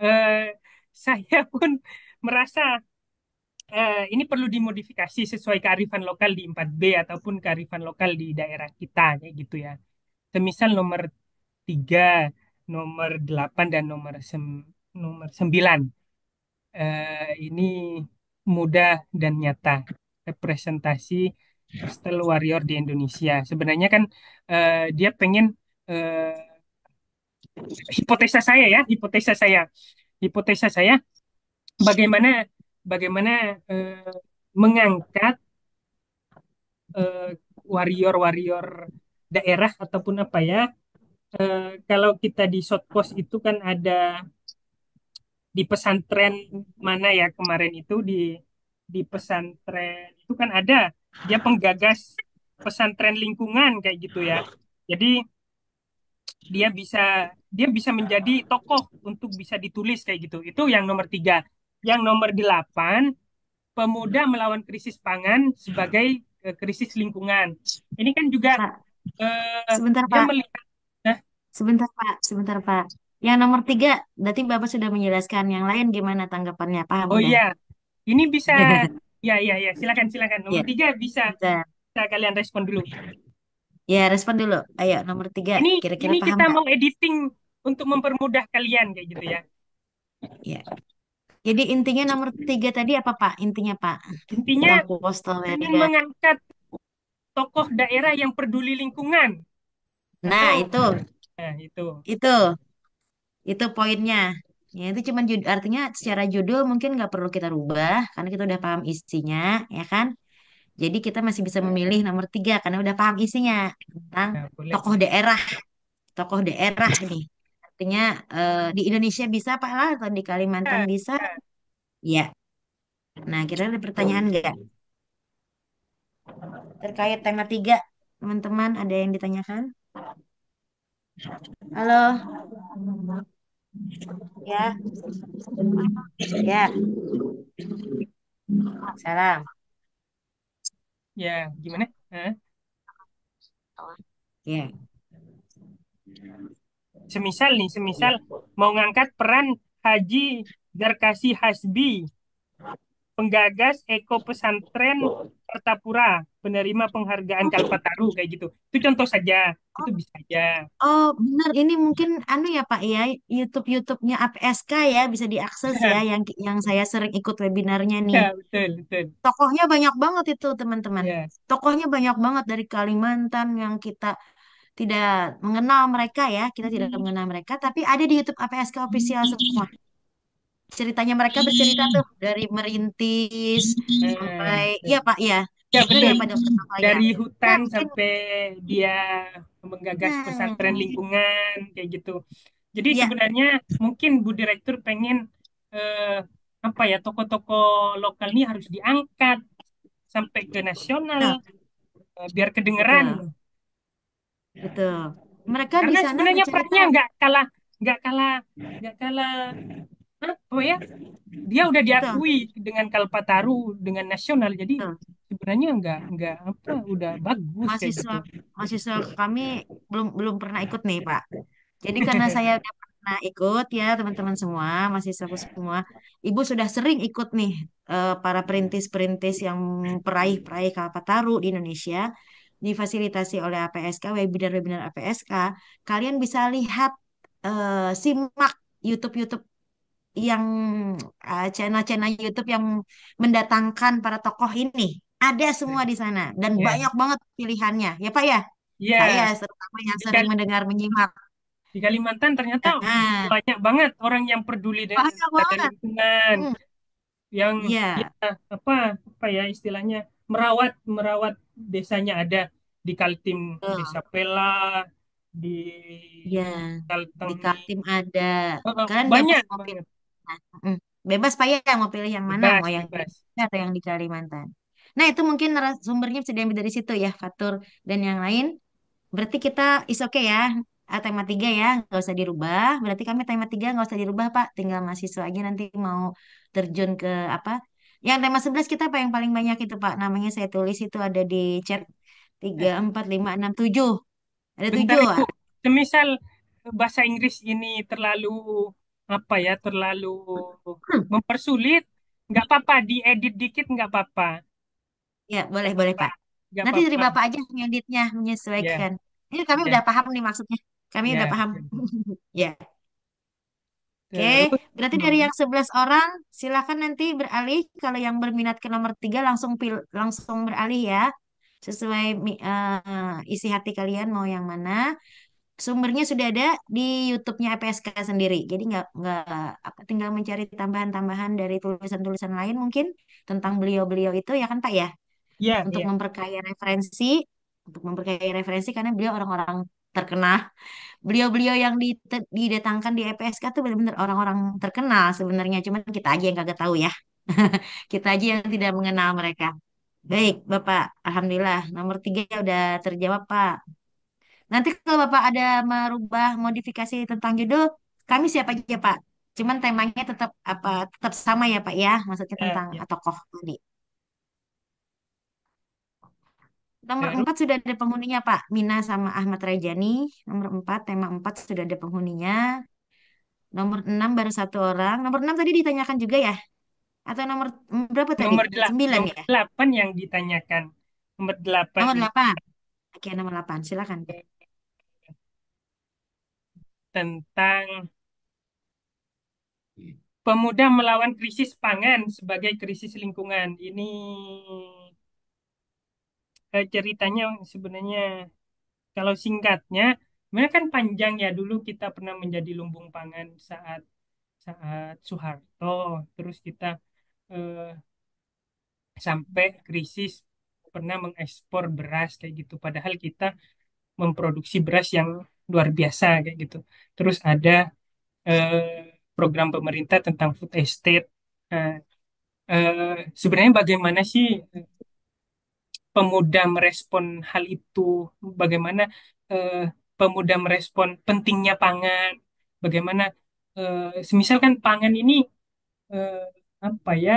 Eh, saya pun merasa ini perlu dimodifikasi sesuai kearifan lokal di 4B ataupun kearifan lokal di daerah kita kayak gitu ya. Semisal nomor 3, nomor 8 dan nomor 9. ini mudah dan nyata representasi Postal Warrior di Indonesia. Sebenarnya kan dia pengen eh, hipotesa saya bagaimana bagaimana eh, mengangkat eh, warrior-warrior daerah ataupun apa ya. Kalau kita di Shotpost itu kan ada di pesantren mana ya kemarin itu di pesantren itu kan ada dia penggagas pesantren lingkungan kayak gitu ya. Jadi dia bisa dia bisa menjadi tokoh untuk bisa ditulis kayak gitu. Itu yang nomor 3. Yang nomor 8, pemuda melawan krisis pangan sebagai krisis lingkungan. Ini kan juga Pak, sebentar dia Pak, melihat. Nah, sebentar Pak. Yang nomor 3, berarti Bapak sudah menjelaskan. Yang lain gimana tanggapannya? Paham oh udah? iya, ini bisa. Ya, ya, ya, silakan, silakan. Nomor Ya, 3 bisa, bentar. bisa kalian respon dulu. Ya, respon dulu. Ayo, nomor 3. Ini Kira-kira ini paham kita nggak? mau editing untuk mempermudah kalian kayak gitu ya. Ya. Jadi intinya nomor 3 tadi apa Pak? Intinya Pak, Intinya tentang postal ingin warrior. mengangkat tokoh daerah yang peduli lingkungan Nah, atau itu. itu. Itu. Itu poinnya. Ya, itu cuman artinya secara judul mungkin nggak perlu kita rubah karena kita udah paham isinya, ya kan? Jadi kita masih bisa memilih nomor 3 karena udah paham isinya tentang Nah, boleh, tokoh boleh. daerah, tokoh daerah nih. Artinya di Indonesia bisa Pak lah atau di Kalimantan Ya, bisa? ya. Ya. Nah, kita ada pertanyaan nggak terkait tema 3, teman-teman? Ada yang ditanyakan? Halo, ya, ya, salam. Ya, gimana? Hah? Ya. Semisal nih, Ya. semisal mau ngangkat peran Haji Darkasi Hasbi, penggagas Eko Pesantren Pertapura, penerima penghargaan Kalpataru kayak gitu. Itu contoh saja, itu bisa aja. Oh, benar. Ini mungkin anu ya Pak ya, YouTube-nya APSK ya bisa diakses ya, yang saya sering ikut webinarnya nih. Ya, betul, betul. Tokohnya banyak banget itu teman-teman. Ya, Tokohnya banyak banget dari Kalimantan yang kita tidak mengenal mereka ya, kita tidak mengenal mereka, tapi ada di YouTube APSK official semua. Ceritanya mereka bercerita tuh dari merintis sampai, betul. iya Pak ya, Ya, itu betul. ya pada pertama ya. Dari Nah hutan mungkin, sampai dia menggagas pesantren hmm, lingkungan kayak gitu. Jadi ya, sebenarnya mungkin Bu Direktur pengen eh, apa ya tokoh-tokoh lokal ini harus diangkat sampai ke nasional betul, biar kedengeran. betul, betul. Mereka di Karena sana sebenarnya bercerita, perannya nggak kalah, nggak kalah apa ya? Dia udah betul, diakui dengan Kalpataru dengan nasional. Jadi betul. sebenarnya nggak apa udah bagus kayak Mahasiswa gitu. mahasiswa kami belum belum pernah ikut nih Pak. Jadi karena saya udah pernah ikut ya teman-teman semua, mahasiswaku semua, Ibu sudah sering ikut nih para perintis-perintis yang peraih-peraih Kalpataru di Indonesia difasilitasi oleh APSK, webinar-webinar APSK. Kalian bisa lihat, simak YouTube-YouTube yang channel-channel YouTube yang mendatangkan para tokoh ini. Ada semua di sana dan Ya, banyak banget pilihannya. Ya Pak ya? Saya ya. terutama yang Di, sering Kal- mendengar menyimak. di Kalimantan ternyata Nah, banyak banget orang yang peduli banyak terhadap banget. lingkungan, Hmm, yang ya iya, apa apa ya istilahnya merawat merawat desanya ada di Kaltim Desa betul. Pela, di Ya, di Kalteng Kaltim ada. Kalian bebas banyak mau pilih. banget Nah, bebas Pak ya mau pilih yang mana, mau bebas yang di bebas. Indonesia atau yang di Kalimantan. Nah, itu mungkin sumbernya bisa diambil dari situ ya, Fatur dan yang lain. Berarti kita is okay ya. Tema 3 ya, nggak usah dirubah. Berarti kami tema 3 nggak usah dirubah, Pak. Tinggal mahasiswa aja nanti mau terjun ke apa. Yang tema 11 kita apa yang paling banyak itu, Pak? Namanya saya tulis itu ada di chat tiga Eh, 4 5 6 7. Ada bentar 7, Ibu, Pak. semisal bahasa Inggris ini terlalu apa ya terlalu mempersulit, nggak apa-apa diedit dikit nggak apa-apa. Ya, boleh, boleh, Pak. Nggak Nanti dari apa-apa. Bapak aja ngeditnya, Ya, menyesuaikan. Ini kami ya, udah paham nih maksudnya. Kami udah ya. paham. Ya. Oke, Terus berarti dari nomor yang 11 orang, silakan nanti beralih. Kalau yang berminat ke nomor 3 langsung beralih ya. Sesuai isi hati kalian mau yang mana. Sumbernya sudah ada di YouTube-nya LPSK sendiri. Jadi nggak apa tinggal mencari tambahan-tambahan dari tulisan-tulisan lain mungkin tentang beliau-beliau itu ya kan Pak ya, ya, untuk ya. memperkaya referensi, karena beliau orang-orang terkenal. Beliau-beliau yang didatangkan di EPSK tuh benar-benar orang-orang terkenal sebenarnya, cuman kita aja yang kagak tahu ya. Kita aja yang tidak mengenal mereka. Baik, Bapak. Alhamdulillah, nomor 3 udah terjawab, Pak. Nanti kalau Bapak ada merubah modifikasi tentang judul, kami siap aja, Pak. Cuman temanya tetap sama ya, Pak ya. Maksudnya tentang Ya. tokoh tadi. Nomor Terus 4 sudah ada penghuninya, Pak. Mina sama Ahmad Rajani. Nomor 4 tema 4 sudah ada penghuninya. Nomor 6 baru satu orang. Nomor 6 tadi ditanyakan juga ya? Atau nomor berapa tadi? 9 nomor ya? 8 yang ditanyakan. Nomor 8 Nomor ini 8. Oke, nomor 8. Silakan. tentang pemuda melawan krisis pangan sebagai krisis lingkungan. Ini ceritanya sebenarnya kalau singkatnya, sebenarnya kan panjang ya. Dulu kita pernah menjadi lumbung pangan saat saat Soeharto, terus kita eh, sampai krisis pernah mengekspor beras kayak gitu. Padahal kita memproduksi beras yang luar biasa kayak gitu. Terus ada program pemerintah tentang food estate. Nah, sebenarnya bagaimana sih pemuda merespon hal itu? Bagaimana eh, pemuda merespon pentingnya pangan? Bagaimana semisal kan pangan ini eh, apa ya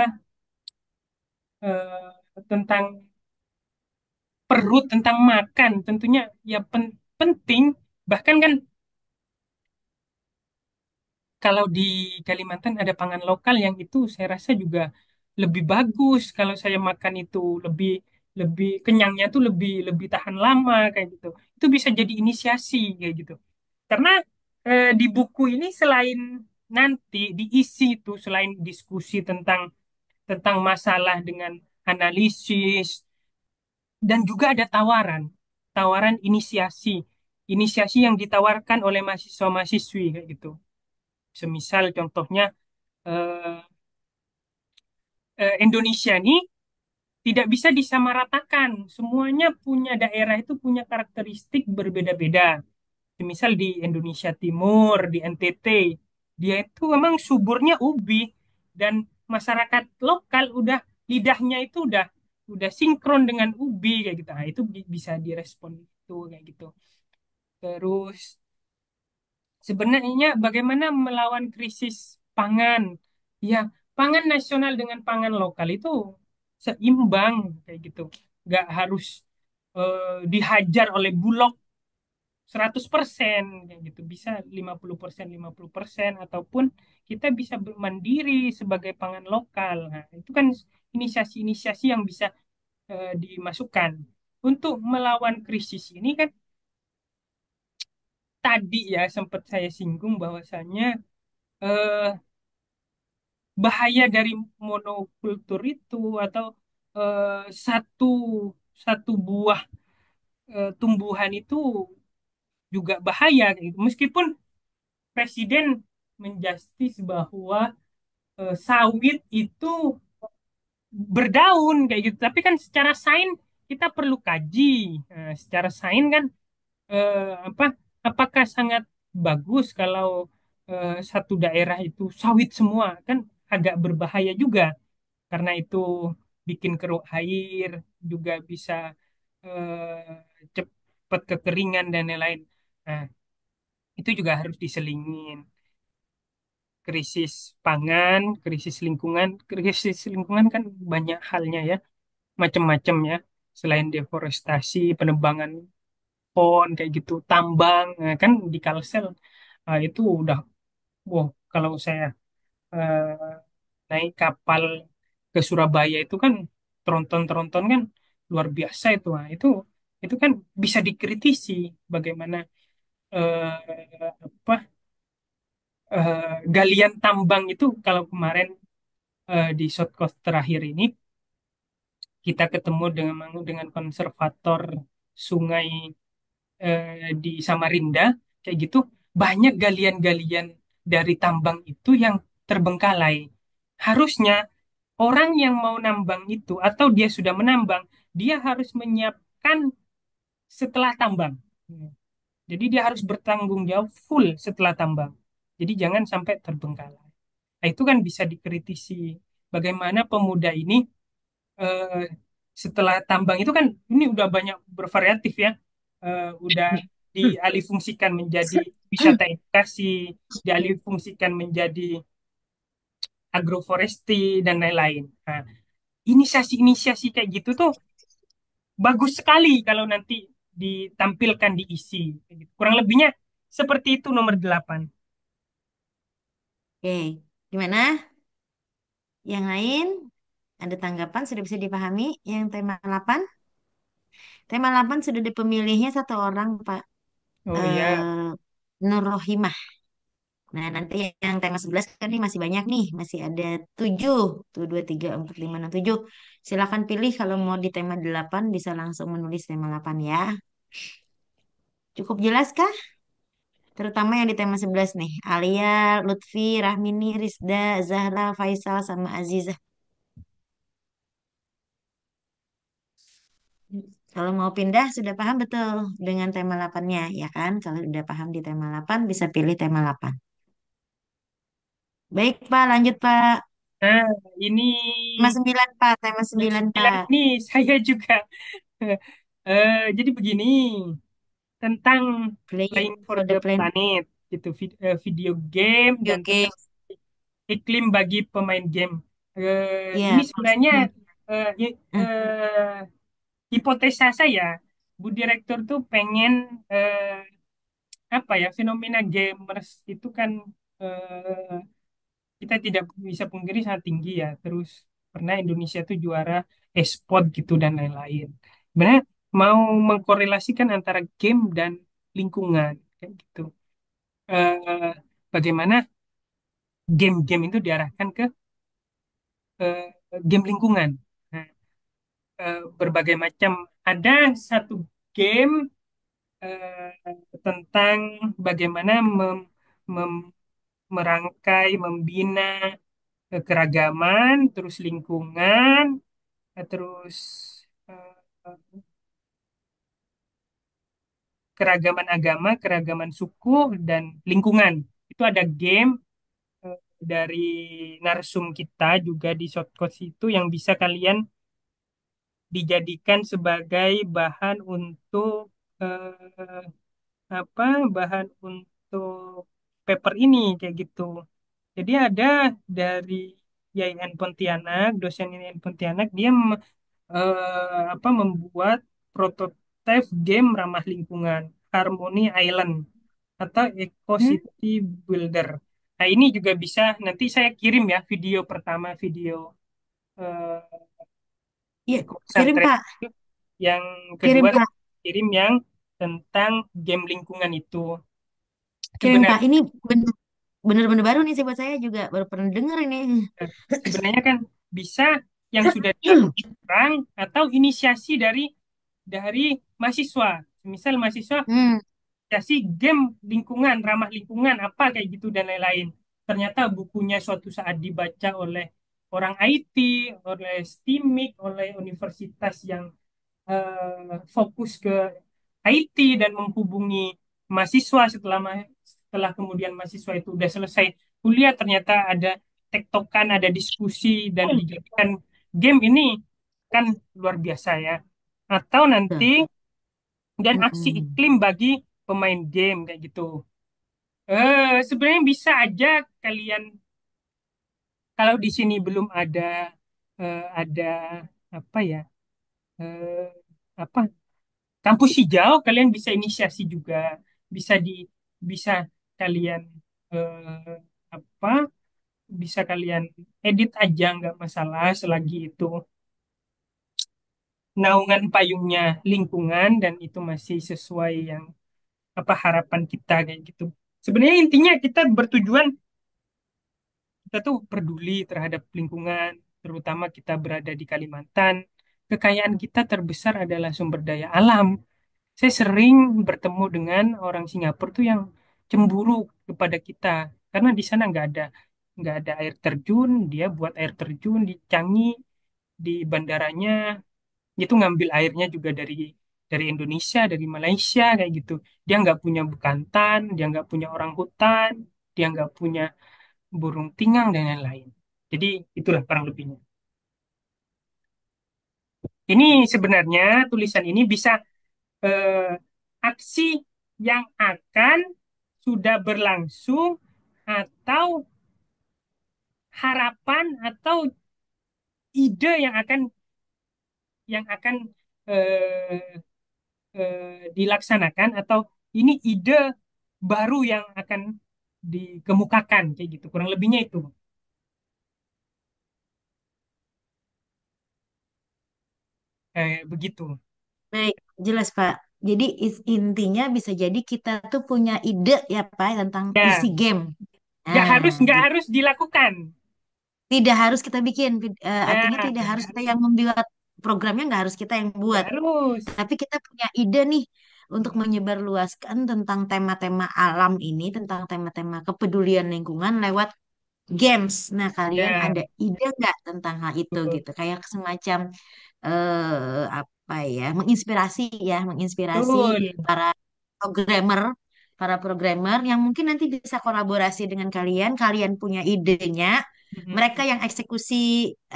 tentang perut, tentang makan, tentunya ya penting. Bahkan kan kalau di Kalimantan ada pangan lokal yang itu saya rasa juga lebih bagus kalau saya makan itu lebih lebih kenyangnya tuh lebih lebih tahan lama kayak gitu. Itu bisa jadi inisiasi kayak gitu. Karena di buku ini selain nanti diisi itu selain diskusi tentang tentang masalah dengan analisis dan juga ada tawaran inisiasi yang ditawarkan oleh mahasiswa-mahasiswi kayak gitu. Semisal contohnya eh, Indonesia ini tidak bisa disamaratakan. Semuanya punya daerah itu punya karakteristik berbeda-beda. Misal di Indonesia Timur, di NTT, dia itu memang suburnya ubi dan masyarakat lokal udah lidahnya itu udah sinkron dengan ubi kayak gitu. Nah, itu bisa direspon itu kayak gitu. Terus sebenarnya bagaimana melawan krisis pangan? Ya, pangan nasional dengan pangan lokal itu seimbang kayak gitu. Nggak harus dihajar oleh Bulog 100% kayak gitu. Bisa 50% ataupun kita bisa mandiri sebagai pangan lokal. Nah, itu kan inisiasi-inisiasi yang bisa dimasukkan. Untuk melawan krisis ini kan tadi ya sempat saya singgung bahwasannya eh, bahaya dari monokultur itu atau satu satu buah tumbuhan itu juga bahaya gitu. Meskipun presiden menjustis bahwa sawit itu berdaun kayak gitu, tapi kan secara sains kita perlu kaji. Nah, secara sains kan apa apakah sangat bagus kalau satu daerah itu sawit semua kan agak berbahaya juga karena itu bikin keruh air juga bisa cepat kekeringan dan lain-lain. Nah, itu juga harus diselingin. Krisis pangan, krisis lingkungan kan banyak halnya ya, macam-macam ya. Selain deforestasi, penebangan pohon kayak gitu, tambang, nah, kan di Kalsel itu udah, wow, kalau saya eh, naik kapal ke Surabaya itu kan tronton-tronton kan luar biasa itu. Nah, itu kan bisa dikritisi bagaimana apa galian tambang itu kalau kemarin di South Coast terakhir ini kita ketemu dengan konservator sungai di Samarinda kayak gitu, banyak galian-galian dari tambang itu yang terbengkalai. Harusnya orang yang mau nambang itu atau dia sudah menambang, dia harus menyiapkan setelah tambang. Jadi dia harus bertanggung jawab full setelah tambang. Jadi jangan sampai terbengkalai. Nah, itu kan bisa dikritisi. Bagaimana pemuda ini eh, setelah tambang itu kan ini udah banyak bervariatif ya. Udah dialihfungsikan menjadi wisata edukasi, dialihfungsikan menjadi agroforestry dan lain-lain. Nah, inisiasi-inisiasi kayak gitu tuh bagus sekali kalau nanti ditampilkan diisi. Kayak gitu. Kurang lebihnya seperti itu nomor 8. Oke, gimana? Yang lain ada tanggapan sudah bisa dipahami yang tema 8? Tema 8 sudah ada pemilihnya satu orang, Pak. Oh iya, Eh Nur Rohimah. Nah, nanti yang tema 11 kan ini masih banyak nih. Masih ada 7. Tuh, 2, 3, 4, 5, 6, 7. Silakan pilih kalau mau di tema 8 bisa langsung menulis tema 8 ya. Cukup jelas kah? Terutama yang di tema 11 nih. Alia, Lutfi, Rahmini, Rizda, Zahra, Faisal, sama Azizah. Kalau mau pindah sudah paham betul dengan tema 8-nya, ya kan? Kalau sudah paham di tema 8 bisa pilih tema 8. Baik, Pak, lanjut, Pak. nah ini Tema 9, Pak. Tema yang 9, 9 Pak. ini saya juga. Jadi begini, tentang Playing Playing for for the the Planet. Planet, gitu, video game Video dan tentang game. iklim bagi pemain game. Ini Ya. sebenarnya Hmm. eh, i- Hmm. hipotesa saya, Bu Direktur tuh pengen apa ya, fenomena gamers itu kan eh, kita tidak bisa pungkiri sangat tinggi ya. Terus pernah Indonesia tuh juara e-sport gitu dan lain-lain. Sebenarnya mau mengkorelasikan antara game dan lingkungan kayak gitu. Eh, Bagaimana game-game itu diarahkan ke eh, game lingkungan. Nah, berbagai macam. Ada satu game tentang bagaimana mem- merangkai, membina keragaman, terus lingkungan, terus eh, keragaman agama, keragaman suku, dan lingkungan. Itu ada game dari narsum kita juga di Shortcut itu yang bisa kalian dijadikan sebagai bahan untuk eh, apa? Bahan untuk paper ini kayak gitu. Jadi ada dari YIN Pontianak, dosen YIN Pontianak, dia membuat prototipe game ramah lingkungan, Harmony Island atau Eco Hmm. City Builder. Nah, ini juga bisa nanti saya kirim ya video pertama, video eh, Iya, Eco kirim, Pesantren Pak. itu. Yang Kirim, kedua Pak. kirim yang tentang game lingkungan itu. Kirim, Sebenarnya Pak. Ini bener-bener baru nih sih buat saya juga. Baru pernah denger ini. sebenarnya kan bisa yang sudah dilakukan orang atau inisiasi dari mahasiswa. Misal mahasiswa Hmm. inisiasi game lingkungan, ramah lingkungan, apa kayak gitu dan lain-lain. Ternyata bukunya suatu saat dibaca oleh orang IT, oleh STIMIK, oleh universitas yang fokus ke IT dan menghubungi mahasiswa setelah kemudian mahasiswa itu udah selesai kuliah, ternyata ada tektokan, ada diskusi dan dijadikan game ini, kan luar biasa ya. Atau nanti dan aksi Mm-mm. iklim bagi pemain game kayak gitu. Sebenarnya bisa aja kalian, kalau di sini belum ada apa ya, eh, apa, kampus hijau, kalian bisa inisiasi juga, bisa bisa kalian eh, apa, bisa kalian edit aja nggak masalah selagi itu naungan payungnya lingkungan dan itu masih sesuai yang apa harapan kita kayak gitu. Sebenarnya intinya kita bertujuan kita tuh peduli terhadap lingkungan, terutama kita berada di Kalimantan. Kekayaan kita terbesar adalah sumber daya alam. Saya sering bertemu dengan orang Singapura tuh yang cemburu kepada kita karena di sana nggak ada air terjun. Dia buat air terjun di Changi, di bandaranya itu ngambil airnya juga dari Indonesia, dari Malaysia kayak gitu. Dia nggak punya bekantan, dia nggak punya orang hutan, dia nggak punya burung tingang dan lain-lain. Jadi itulah kurang lebihnya. Ini sebenarnya tulisan ini bisa eh, aksi yang akan sudah berlangsung atau harapan atau ide yang akan eh, dilaksanakan atau ini ide baru yang akan dikemukakan kayak gitu. Kurang lebihnya itu. Begitu. Baik, jelas Pak. Jadi intinya bisa jadi kita tuh punya ide ya Pak tentang Ya, isi game. nggak Nah, harus nggak gitu. harus dilakukan. Tidak harus kita bikin, Ya, artinya tidak nggak harus kita harus, yang membuat programnya, nggak harus kita yang nggak buat. harus. Tapi kita punya ide nih untuk menyebarluaskan tentang tema-tema alam ini, tentang tema-tema kepedulian lingkungan lewat games. Nah, kalian Ya, ada ide nggak tentang hal itu betul, gitu? Kayak semacam apa ya, menginspirasi betul. para programmer, yang mungkin nanti bisa kolaborasi dengan kalian. Kalian punya idenya, mereka Mm-mm. yang eksekusi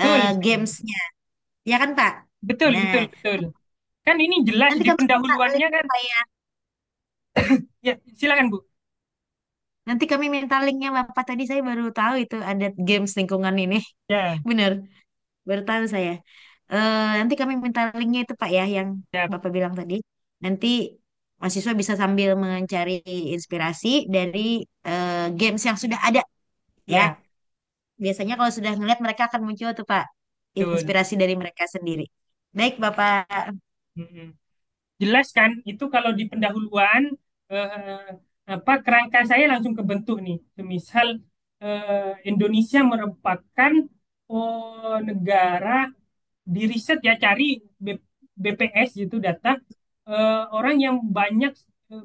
Betul sekali. gamesnya, ya kan Pak? Betul, Nah, betul, betul. Kan ini jelas nanti di kami minta link pendahuluannya kan. Pak ya. Ya, silakan Bu. Nanti kami minta linknya Bapak. Tadi saya baru tahu itu ada games lingkungan ini. Ya, Bener, baru tahu saya. Nanti kami minta linknya itu Pak ya, yang ya, Bapak bilang tadi. Nanti mahasiswa bisa sambil mencari inspirasi dari games yang sudah ada ya. ya, Biasanya kalau sudah ngeliat mereka akan muncul tuh Pak, betul. inspirasi dari mereka sendiri. Baik Bapak. Mm-mm. Jelas kan, itu kalau di pendahuluan eh, apa kerangka saya langsung kebentuk nih. Semisal Indonesia merupakan negara di riset ya cari BPS gitu data orang yang banyak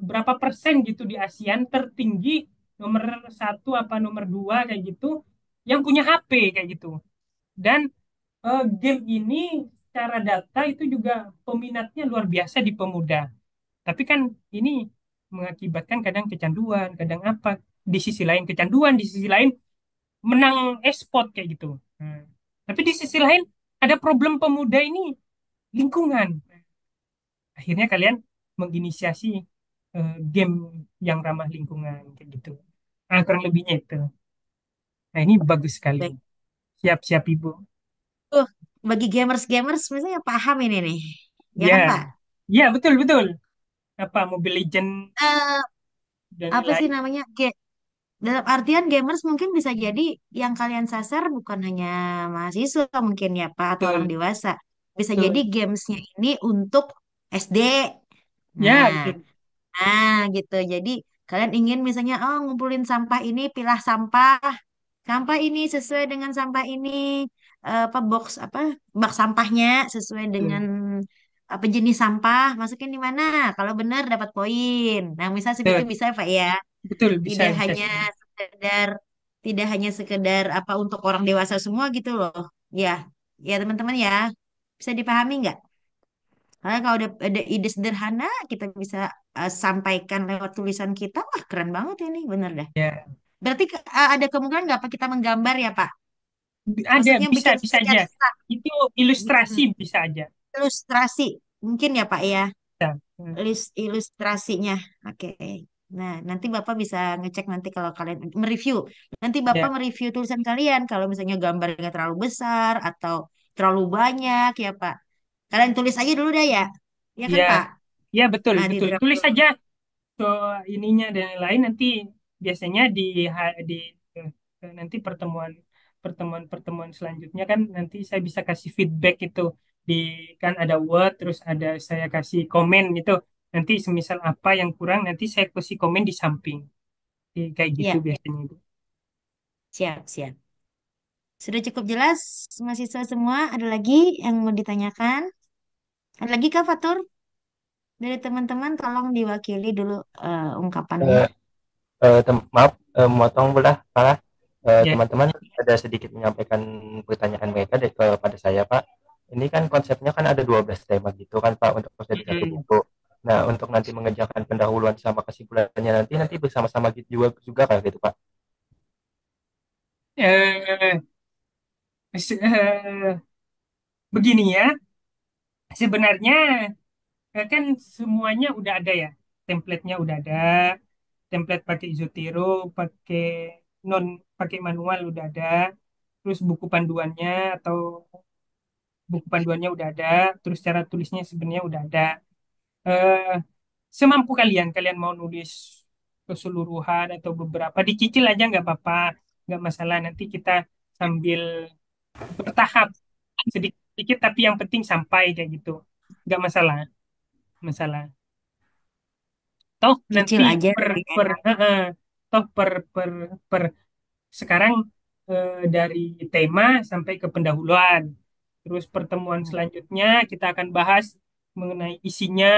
berapa persen gitu di ASEAN tertinggi nomor satu apa nomor dua kayak gitu yang punya HP kayak gitu. Dan game ini secara data itu juga peminatnya luar biasa di pemuda. Tapi kan ini mengakibatkan kadang kecanduan, kadang apa. Di sisi lain kecanduan, di sisi lain menang e-sport kayak gitu. Hmm. Tapi di sisi lain ada problem pemuda ini lingkungan. Akhirnya kalian menginisiasi game yang ramah lingkungan kayak gitu. Nah, kurang lebihnya itu. Nah, ini bagus sekali. Baik. Siap-siap Ibu. Bagi gamers-gamers misalnya paham ini nih. Ya kan Ya, Pak? ya betul betul. Apa Mobile Legend Eh, dan apa sih lain-lain. namanya? Dalam artian gamers mungkin bisa jadi yang kalian sasar bukan hanya mahasiswa mungkin ya Pak atau orang Betul, dewasa. Bisa jadi betul. gamesnya ini untuk SD. Ya, Nah, betul. gitu. Jadi kalian ingin misalnya oh ngumpulin sampah ini, pilah sampah. Sampah ini sesuai dengan sampah ini, apa box apa bak sampahnya sesuai dengan Betul, apa jenis sampah, masukin di mana? Kalau benar dapat poin. Nah, misal seperti itu betul, bisa Pak ya. betul bisa Tidak bisa hanya sekali. sekedar tidak hanya sekedar apa untuk orang dewasa semua gitu loh. Ya, ya teman-teman ya. Bisa dipahami nggak? Karena kalau ada ide sederhana kita bisa sampaikan lewat tulisan kita, wah keren banget ini, bener dah. Ya, Berarti ada kemungkinan nggak Pak kita menggambar ya Pak? ada Maksudnya bisa bikin bisa aja. sketsa, Itu bikin ilustrasi bisa aja. ilustrasi. Mungkin ya Pak ya, Ya. Hmm. ilustrasinya. Oke. Nah, nanti Bapak bisa ngecek nanti kalau kalian mereview. Nanti Bapak Ya, mereview tulisan kalian kalau misalnya gambarnya terlalu besar atau terlalu banyak ya Pak. Kalian tulis aja dulu dah ya. Ya kan ya, Pak? ya betul Nah, di betul. draft Tulis dulu. saja so ininya dan lain nanti biasanya di nanti pertemuan selanjutnya kan nanti saya bisa kasih feedback itu di kan ada Word terus ada saya kasih komen gitu nanti semisal apa yang kurang nanti saya kasih komen di samping. Kayak gitu Ya, biasanya Ibu. siap, siap. Sudah cukup jelas, mahasiswa semua. Ada lagi yang mau ditanyakan? Ada lagi Kak Fatur? Dari teman-teman tolong diwakili dulu ungkapannya. Eh, Maaf, motong belah, Pak. Ya. Teman-teman ada sedikit menyampaikan pertanyaan mereka kepada saya, Pak. Ini kan konsepnya kan ada 12 tema gitu kan, Pak, untuk proses di satu Mm-mm. buku. Nah, untuk nanti mengerjakan pendahuluan sama kesimpulannya nanti bersama-sama gitu juga kayak gitu, Pak. Eh, Begini ya, sebenarnya kan semuanya udah ada ya, template-nya udah ada, template pakai Zotero, pakai non pakai manual udah ada, terus buku panduannya atau buku panduannya udah ada, terus cara tulisnya sebenarnya udah ada. Eh, Semampu kalian, kalian mau nulis keseluruhan atau beberapa, dicicil aja nggak apa-apa, nggak masalah. Nanti kita sambil bertahap sedikit-sedikit, tapi yang penting sampai kayak gitu, nggak masalah, masalah. Toh Cicil nanti aja per gitu per ya. toh per sekarang dari tema sampai ke pendahuluan. Terus pertemuan selanjutnya kita akan bahas mengenai isinya.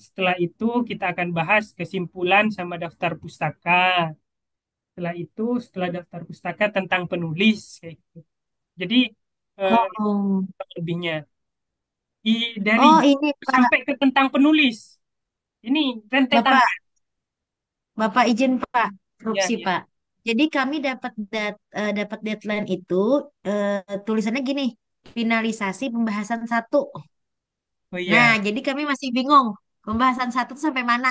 Setelah itu kita akan bahas kesimpulan sama daftar pustaka. Setelah itu, setelah daftar pustaka tentang penulis kayak gitu. Jadi eh, Oh, lebihnya dari oh ini judul Pak, sampai ke tentang penulis. Ini rentetan. Bapak, Bapak izin Pak, Ya, interupsi ya. Pak. Jadi kami dapat deadline itu tulisannya gini, finalisasi pembahasan satu. Oh Nah, iya. jadi kami masih bingung pembahasan satu tuh sampai mana.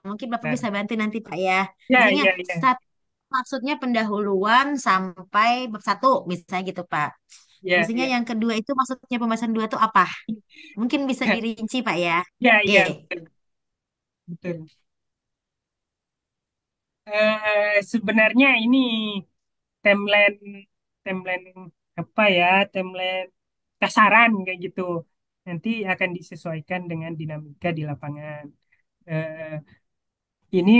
Mungkin Bapak Nah, bisa bantu nanti Pak ya. ya, Misalnya ya, ya. satu maksudnya pendahuluan sampai bab satu, misalnya gitu Pak. Ya, Misalnya ya. yang kedua itu maksudnya pembahasan dua itu apa? Mungkin bisa dirinci Pak ya. Ya, Oke. ya, betul, betul. Sebenarnya ini timeline timeline apa ya, timeline kasaran kayak gitu. Nanti akan disesuaikan dengan dinamika di lapangan. Eh, ini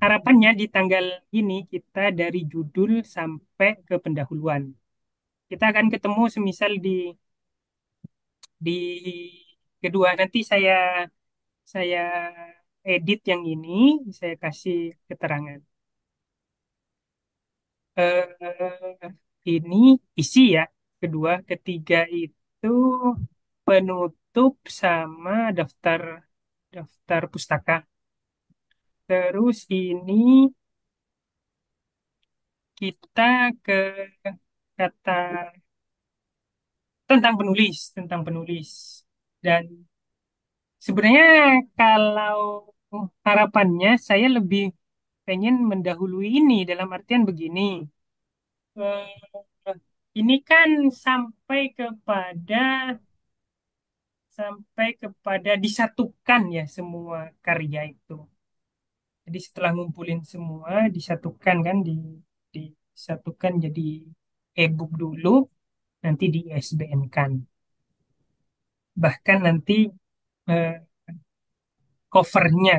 harapannya di tanggal ini kita dari judul sampai ke pendahuluan. Kita akan ketemu semisal di kedua, nanti saya edit yang ini, saya kasih keterangan. Ini isi ya. Kedua, ketiga itu penutup sama daftar daftar pustaka. Terus ini kita ke kata tentang penulis. Dan sebenarnya kalau harapannya saya lebih pengen mendahului ini dalam artian begini. Eh, ini kan sampai kepada disatukan ya semua karya itu. Jadi setelah ngumpulin semua disatukan kan disatukan jadi e-book dulu, nanti di ISBN-kan. Bahkan nanti eh, covernya.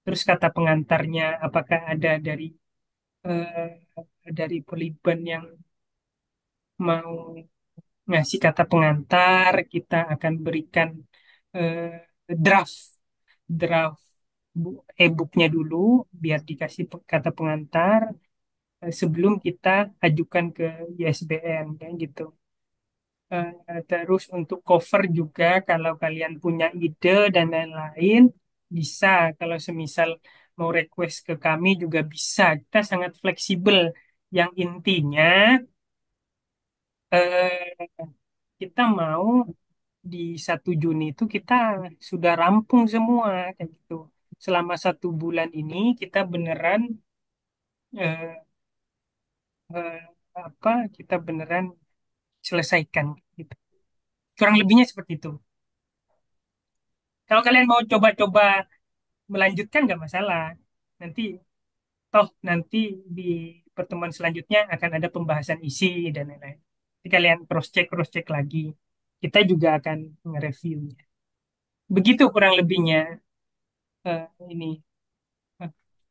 Terus kata pengantarnya apakah ada dari Poliban yang mau ngasih kata pengantar, kita akan berikan eh, draft draft e-booknya dulu biar dikasih kata pengantar sebelum kita ajukan ke ISBN kayak gitu. Terus untuk cover juga kalau kalian punya ide dan lain-lain bisa, kalau semisal mau request ke kami juga bisa. Kita sangat fleksibel. Yang intinya eh, kita mau di 1 Juni itu kita sudah rampung semua kayak gitu. Selama 1 bulan ini kita beneran eh, eh, kita beneran selesaikan gitu. Kurang lebihnya seperti itu. Kalau kalian mau coba-coba melanjutkan nggak masalah. Nanti nanti di pertemuan selanjutnya akan ada pembahasan isi dan lain-lain. Jadi kalian cross check lagi. Kita juga akan nge-reviewnya. Begitu kurang lebihnya ini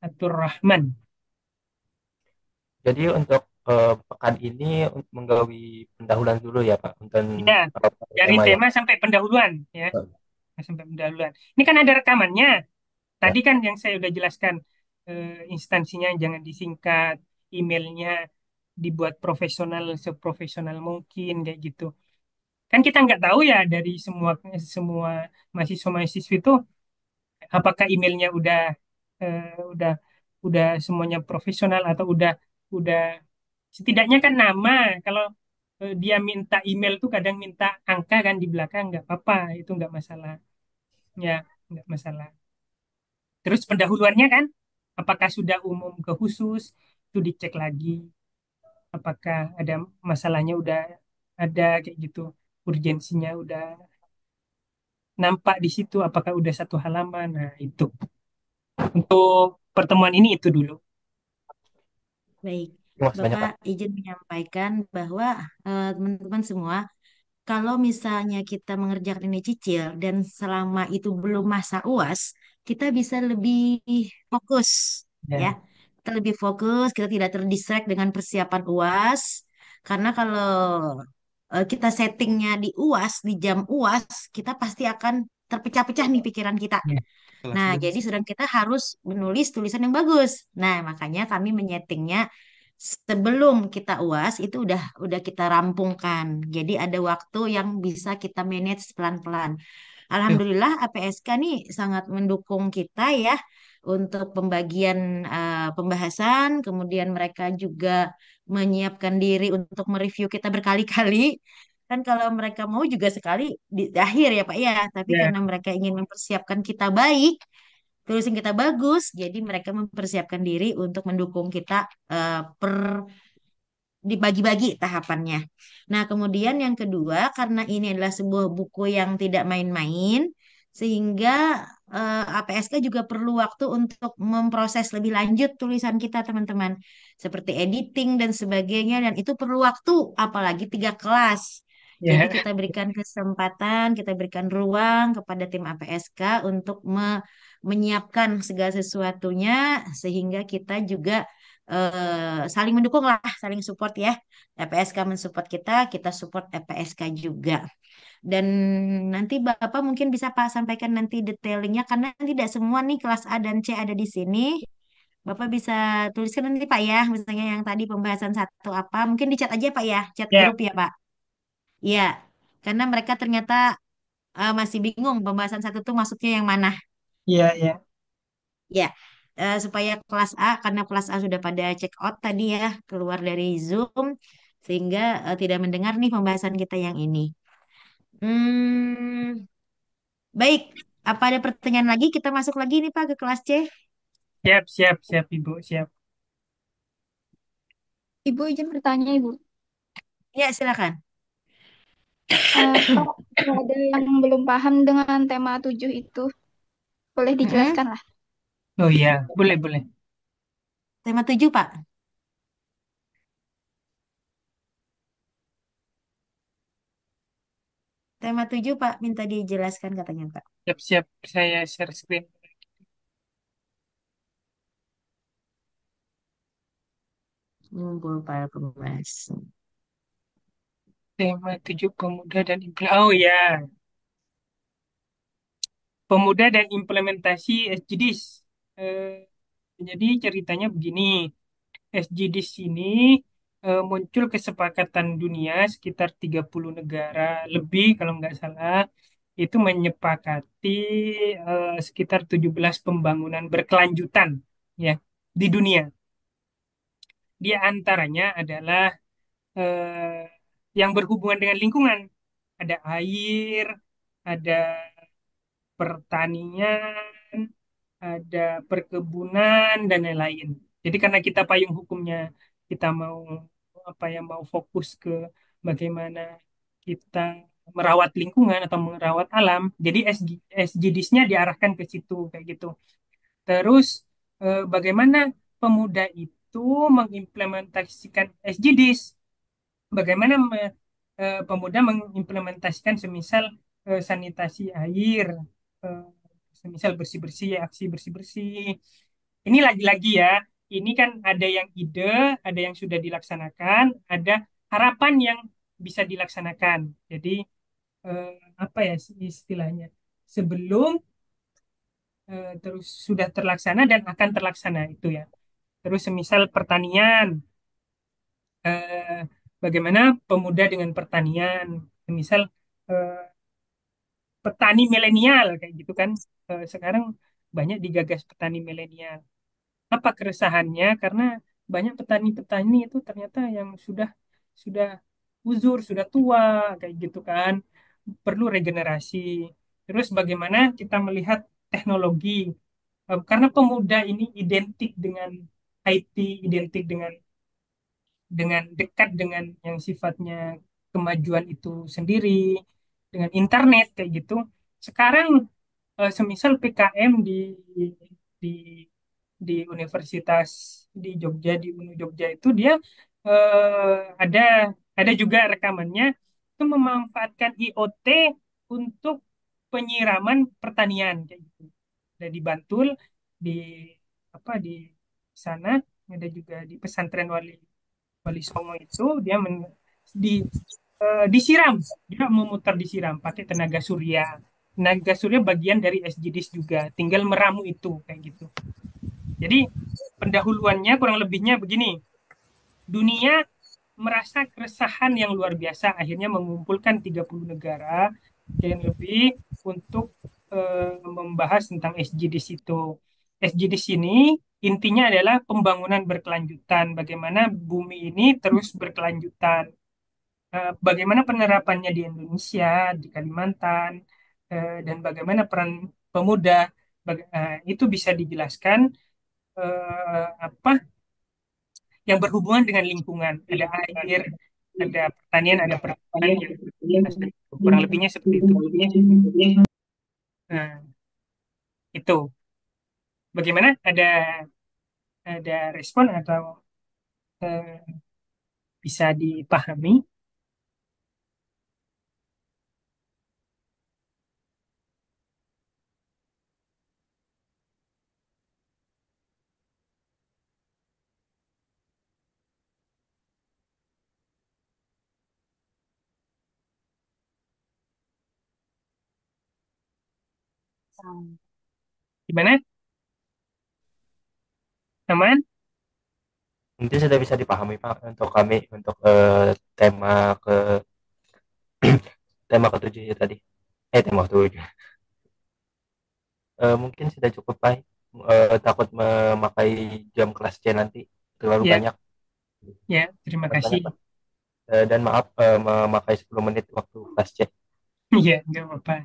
Atur Rahman. Jadi untuk pekan ini menggawi pendahuluan dulu ya Pak, untuk Ya, dari tema ya. tema sampai pendahuluan ya, sampai pendahuluan. Ini kan ada rekamannya. Ya. Tadi kan yang saya udah jelaskan, instansinya jangan disingkat, emailnya dibuat profesional, seprofesional mungkin kayak gitu. Kan kita nggak tahu ya dari semua semua mahasiswa-mahasiswa itu apakah emailnya eh, udah udah semuanya profesional atau udah setidaknya kan nama. Kalau dia minta email tuh kadang minta angka kan di belakang, nggak apa-apa, itu nggak masalah ya, nggak masalah. Terus pendahuluannya kan, apakah sudah umum ke khusus, itu dicek lagi. Apakah ada masalahnya udah ada kayak gitu, urgensinya udah nampak di situ, apakah udah satu halaman. Nah, itu. Untuk pertemuan ini itu dulu. Baik, Terima kasih banyak Bapak Pak. izin menyampaikan bahwa teman-teman semua, kalau misalnya kita mengerjakan ini cicil dan selama itu belum masa UAS, kita bisa lebih fokus, ya. Ya, Kita lebih fokus, kita tidak terdistract dengan persiapan UAS. Karena kalau kita settingnya di UAS, di jam UAS, kita pasti akan terpecah-pecah nih pikiran kita. ya, Kelas Nah, dulu jadi bisa. sedang kita harus menulis tulisan yang bagus. Nah, makanya kami menyetingnya sebelum kita UAS itu udah kita rampungkan. Jadi ada waktu yang bisa kita manage pelan-pelan. tuh, Alhamdulillah APSK nih sangat mendukung kita ya untuk pembagian pembahasan. Kemudian mereka juga menyiapkan diri untuk mereview kita berkali-kali. Kan kalau mereka mau juga sekali di akhir ya Pak ya. Tapi ya, karena mereka ingin mempersiapkan kita baik, tulisan kita bagus, jadi mereka mempersiapkan diri untuk mendukung kita per dibagi-bagi tahapannya. Nah, kemudian yang kedua, karena ini adalah sebuah buku yang tidak main-main, sehingga APSK juga perlu waktu untuk memproses lebih lanjut tulisan kita, teman-teman. Seperti editing dan sebagainya, dan itu perlu waktu, apalagi 3 kelas. Jadi ya, kita berikan kesempatan, kita berikan ruang kepada tim APSK untuk menyiapkan segala sesuatunya, sehingga kita juga saling mendukung lah, saling support ya. LPSK mensupport kita, kita support LPSK juga. Dan nanti Bapak mungkin bisa Pak sampaikan nanti detailingnya karena tidak semua nih kelas A dan C ada di sini. Bapak bisa tuliskan nanti Pak ya, misalnya yang tadi pembahasan satu apa, mungkin di chat aja Pak ya, chat ya, grup ya Pak. Iya, karena mereka ternyata masih bingung pembahasan satu itu maksudnya yang mana. ya, ya. Ya, supaya kelas A, karena kelas A sudah pada check out tadi ya, keluar dari Zoom, sehingga tidak mendengar nih pembahasan kita yang ini. Hmm, baik, apa ada pertanyaan lagi? Kita masuk lagi nih Pak ke kelas C. Siap, siap, siap, Ibu, siap. Ibu izin bertanya, Ibu. Ya, silakan. Pak, kalau ada yang belum paham dengan tema 7 itu, boleh Mm-mm. dijelaskan lah. Oh iya, boleh, boleh. Tema 7 Pak. Tema 7 Pak, minta dijelaskan katanya Pak. Siap, siap. Saya share screen. Ngumpul Pak pembahasan. Tema 7 pemuda dan oh ya, pemuda dan implementasi SDGs. Eh, jadi ceritanya begini, SDGs ini muncul kesepakatan dunia sekitar 30 negara lebih kalau nggak salah, itu menyepakati sekitar 17 pembangunan berkelanjutan ya di dunia. Di antaranya adalah yang berhubungan dengan lingkungan. Ada air, ada pertanian, ada perkebunan dan lain-lain. Jadi karena kita payung hukumnya kita mau apa ya, mau fokus ke bagaimana kita merawat lingkungan atau merawat alam. Jadi SDGs-nya diarahkan ke situ kayak gitu. Terus bagaimana pemuda itu mengimplementasikan SDGs? Bagaimana pemuda mengimplementasikan semisal sanitasi air, eh, semisal bersih-bersih, aksi bersih-bersih. Ini lagi-lagi ya, ini kan ada yang ide, ada yang sudah dilaksanakan, ada harapan yang bisa dilaksanakan. Jadi eh, apa ya istilahnya? Sebelum terus sudah terlaksana dan akan terlaksana itu ya. Terus semisal pertanian, eh, bagaimana pemuda dengan pertanian, misal eh, petani milenial kayak gitu kan. Sekarang banyak digagas petani milenial. Apa keresahannya? Karena banyak petani-petani itu ternyata yang sudah uzur, sudah tua kayak gitu kan. Perlu regenerasi. Terus bagaimana kita melihat teknologi. Karena pemuda ini identik dengan IT, identik dengan dekat dengan yang sifatnya kemajuan itu sendiri, dengan internet kayak gitu. Sekarang semisal PKM di di Universitas di Jogja di UNU Jogja itu dia ada juga rekamannya itu memanfaatkan IoT untuk penyiraman pertanian kayak gitu. Ada di Bantul di di sana ada juga di pesantren Wali Wali Songo itu dia di disiram dia memutar disiram pakai tenaga surya. Tenaga surya bagian dari SGDs juga, tinggal meramu itu kayak gitu. Jadi pendahuluannya kurang lebihnya begini. Dunia merasa keresahan yang luar biasa akhirnya mengumpulkan 30 negara dan lebih untuk membahas tentang SDGs itu. SDGs ini intinya adalah pembangunan berkelanjutan, bagaimana bumi ini terus berkelanjutan. Bagaimana penerapannya di Indonesia, di Kalimantan, dan bagaimana peran pemuda itu bisa dijelaskan apa yang berhubungan dengan lingkungan. Ada air, ada pertanian, ada perkebunan yang kurang lebihnya seperti itu. Nah, itu. Bagaimana? Ada respon atau eh, bisa dipahami? Gimana? Aman? Mungkin sudah bisa dipahami Pak untuk kami untuk tema ke tema ketujuh ya tadi. Tema ketujuh. Mungkin sudah cukup Pak. Takut memakai jam kelas C nanti terlalu Ya, banyak. ya. Terima Terlalu kasih. banyak Pak. Dan maaf memakai 10 menit waktu kelas C. Iya, nggak apa-apa.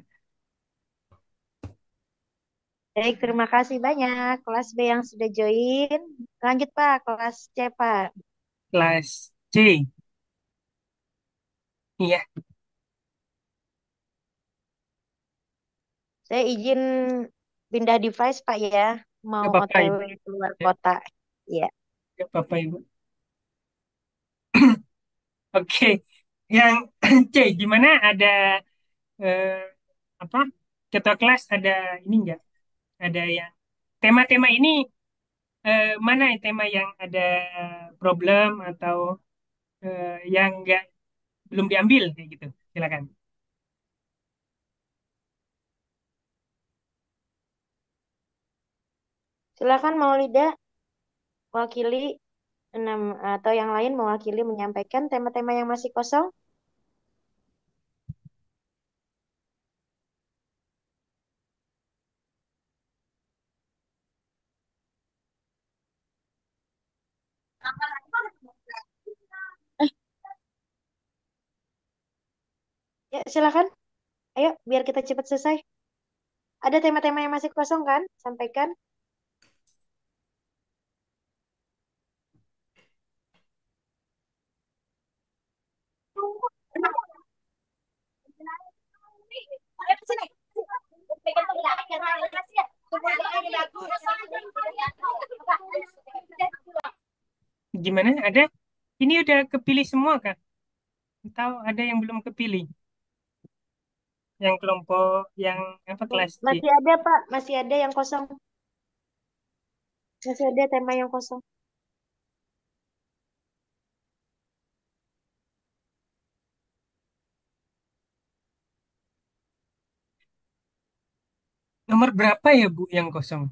Baik, terima kasih banyak kelas B yang sudah join. Lanjut Pak, kelas C Pak. Kelas C. Iya, Saya izin pindah device Pak ya. Mau nggak apa-apa OTW Ibu. keluar Ya, kota. Ya. nggak apa-apa Ibu. Oke. Yang C, gimana? Ada eh, apa? Ketua kelas ada ini nggak? Ada yang tema-tema ini mana tema yang ada problem atau yang nggak belum diambil kayak gitu? Silakan. Silakan Maulida wakili enam atau yang lain mewakili menyampaikan tema-tema yang masih kosong. Ya, silakan. Ayo, biar kita cepat selesai. Ada tema-tema yang masih kosong kan? Sampaikan. Gimana? Ada? Ini udah kepilih semua kah? Atau ada yang belum kepilih? Yang kelompok yang apa kelas C? Masih ada Pak, masih ada yang kosong. Masih ada tema yang kosong. Nomor berapa ya Bu yang kosong?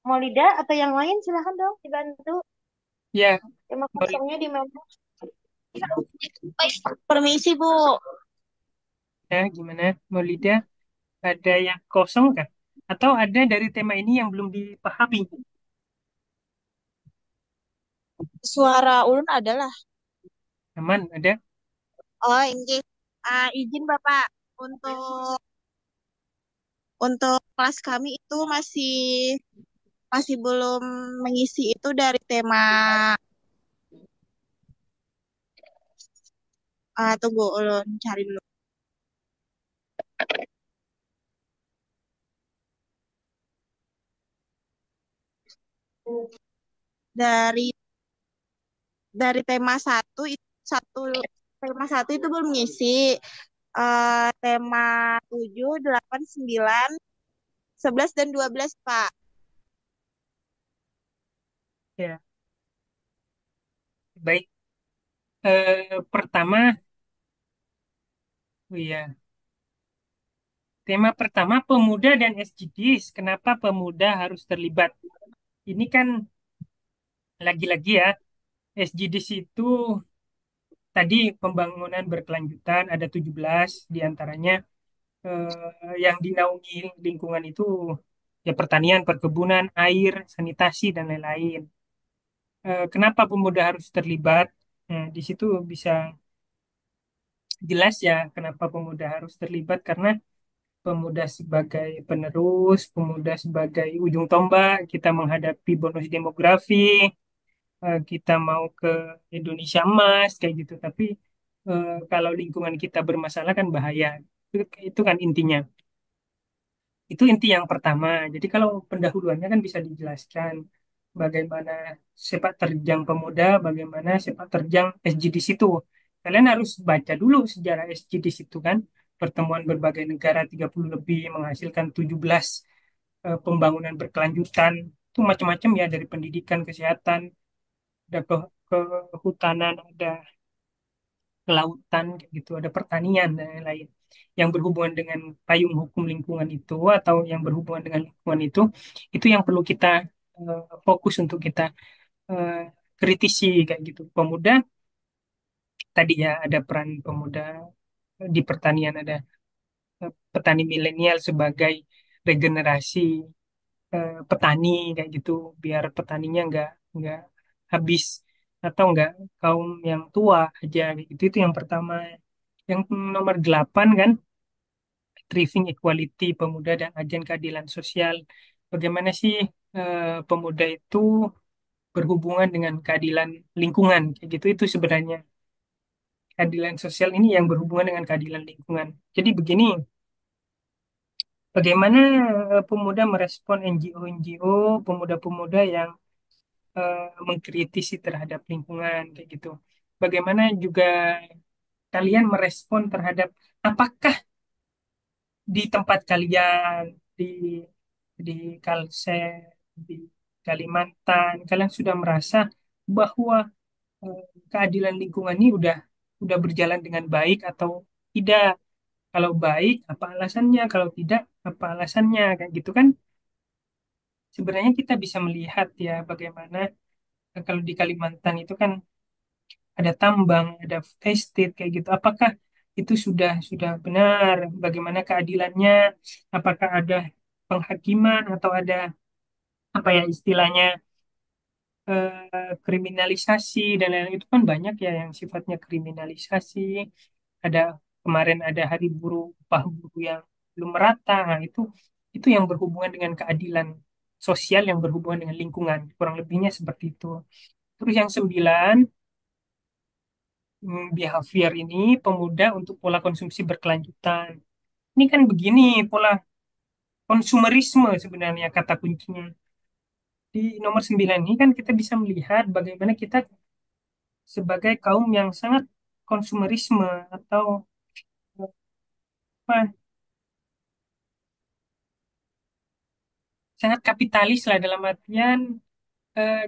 Mau lidah atau yang lain silahkan dong dibantu. Ya, Tema Mol- kosongnya di mana? Permisi, Bu. ya gimana? Maulida, ada yang kosong kah? Atau ada dari tema ini yang belum dipahami? Suara ulun adalah. Aman, ada? Oh, ini. Izin Bapak untuk kelas kami itu masih masih belum mengisi itu dari tema. Tunggu ulun cari dulu. Dari tema satu itu belum mengisi. Tema 7, 8, 9, 11 dan 12 Pak. Ya, baik. Pertama, oh iya, tema pertama pemuda dan SDGs. Kenapa pemuda harus terlibat? Ini kan lagi-lagi ya, SDGs itu tadi pembangunan berkelanjutan ada 17 diantaranya yang dinaungi lingkungan itu ya pertanian, perkebunan, air, sanitasi dan lain-lain. Kenapa pemuda harus terlibat? Di situ bisa jelas ya kenapa pemuda harus terlibat karena pemuda sebagai penerus, pemuda sebagai ujung tombak, kita menghadapi bonus demografi, kita mau ke Indonesia emas kayak gitu. Tapi kalau lingkungan kita bermasalah kan bahaya. Itu kan intinya. Itu inti yang pertama. Jadi kalau pendahuluannya kan bisa dijelaskan bagaimana sepak terjang pemuda, bagaimana sepak terjang SGD itu. Kalian harus baca dulu sejarah SGD itu kan. Pertemuan berbagai negara 30 lebih menghasilkan 17 pembangunan berkelanjutan. Itu macam-macam ya dari pendidikan, kesehatan, ada kehutanan, ada kelautan kayak gitu, ada pertanian dan lain-lain yang berhubungan dengan payung hukum lingkungan itu atau yang berhubungan dengan lingkungan itu yang perlu kita fokus untuk kita eh, kritisi kayak gitu. Pemuda tadi ya ada peran pemuda di pertanian, ada petani milenial sebagai regenerasi petani kayak gitu biar petaninya nggak habis atau nggak kaum yang tua aja kayak gitu. Itu yang pertama. Yang nomor 8 kan, Thriving Equality Pemuda dan Agen Keadilan Sosial. Bagaimana sih pemuda itu berhubungan dengan keadilan lingkungan? Kayak gitu itu sebenarnya keadilan sosial ini yang berhubungan dengan keadilan lingkungan. Jadi begini, bagaimana pemuda merespon NGO-NGO, pemuda-pemuda yang mengkritisi terhadap lingkungan kayak gitu. Bagaimana juga kalian merespon terhadap apakah di tempat kalian di di Kalsel, di Kalimantan, kalian sudah merasa bahwa eh, keadilan lingkungan ini udah berjalan dengan baik atau tidak? Kalau baik, apa alasannya? Kalau tidak, apa alasannya? Kayak gitu kan? Sebenarnya kita bisa melihat ya bagaimana kalau di Kalimantan itu kan ada tambang, ada food estate kayak gitu. Apakah itu sudah benar? Bagaimana keadilannya? Apakah ada penghakiman atau ada apa ya istilahnya kriminalisasi dan lain-lain itu kan banyak ya yang sifatnya kriminalisasi. Ada kemarin ada hari buruh upah buruh yang belum merata. Nah, itu yang berhubungan dengan keadilan sosial yang berhubungan dengan lingkungan. Kurang lebihnya seperti itu. Terus yang 9, behavior ini pemuda untuk pola konsumsi berkelanjutan. Ini kan begini pola konsumerisme sebenarnya kata kuncinya. Di nomor 9 ini kan kita bisa melihat bagaimana kita sebagai kaum yang sangat konsumerisme atau apa sangat kapitalis lah dalam artian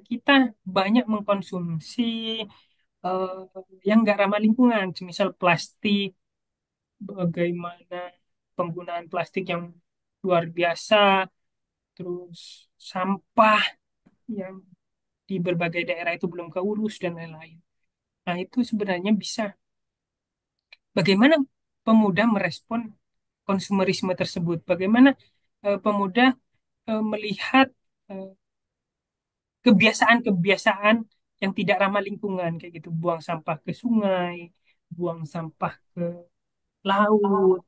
kita banyak mengkonsumsi eh, yang nggak ramah lingkungan, semisal plastik, bagaimana penggunaan plastik yang luar biasa, terus sampah yang di berbagai daerah itu belum keurus dan lain-lain. Nah, itu sebenarnya bisa bagaimana pemuda merespon konsumerisme tersebut, bagaimana pemuda melihat eh, kebiasaan-kebiasaan yang tidak ramah lingkungan kayak gitu, buang sampah ke sungai, buang sampah ke laut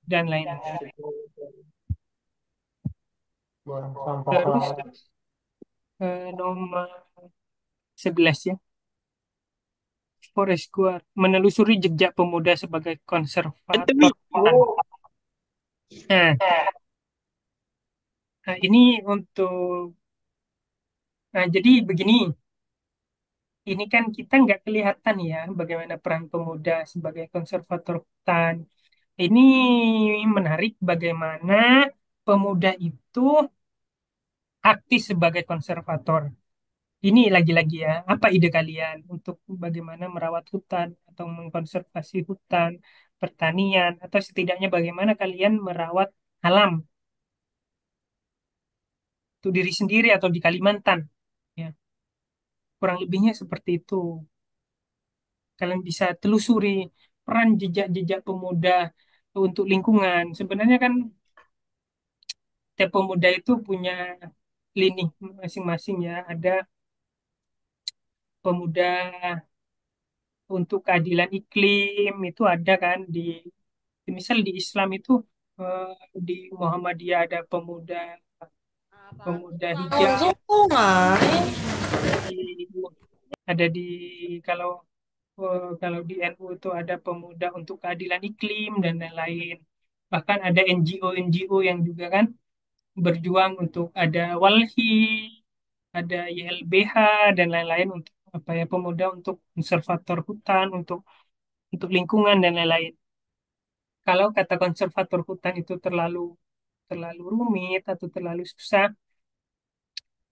dan lain-lain. Terus nomor 11 ya, Forest Guard menelusuri jejak pemuda sebagai konservator hutan. Nah, ini untuk jadi begini, ini kan kita nggak kelihatan ya bagaimana peran pemuda sebagai konservator hutan. Ini menarik bagaimana pemuda itu aktif sebagai konservator. Ini lagi-lagi ya, apa ide kalian untuk bagaimana merawat hutan atau mengkonservasi hutan, pertanian, atau setidaknya bagaimana kalian merawat alam untuk diri sendiri atau di Kalimantan? Ya, kurang lebihnya seperti itu. Kalian bisa telusuri peran jejak-jejak pemuda untuk lingkungan. Sebenarnya kan tiap pemuda itu punya lini masing-masing ya. Ada pemuda untuk keadilan iklim itu ada kan misal di Islam itu eh, di Muhammadiyah ada pemuda pemuda hijau, di ada di kalau kalau di NU itu ada pemuda untuk keadilan iklim dan lain-lain. Bahkan ada NGO yang juga kan berjuang untuk ada Walhi, ada YLBH dan lain-lain untuk apa ya pemuda untuk konservator hutan, untuk lingkungan dan lain-lain. Kalau kata konservator hutan itu terlalu terlalu rumit atau terlalu susah,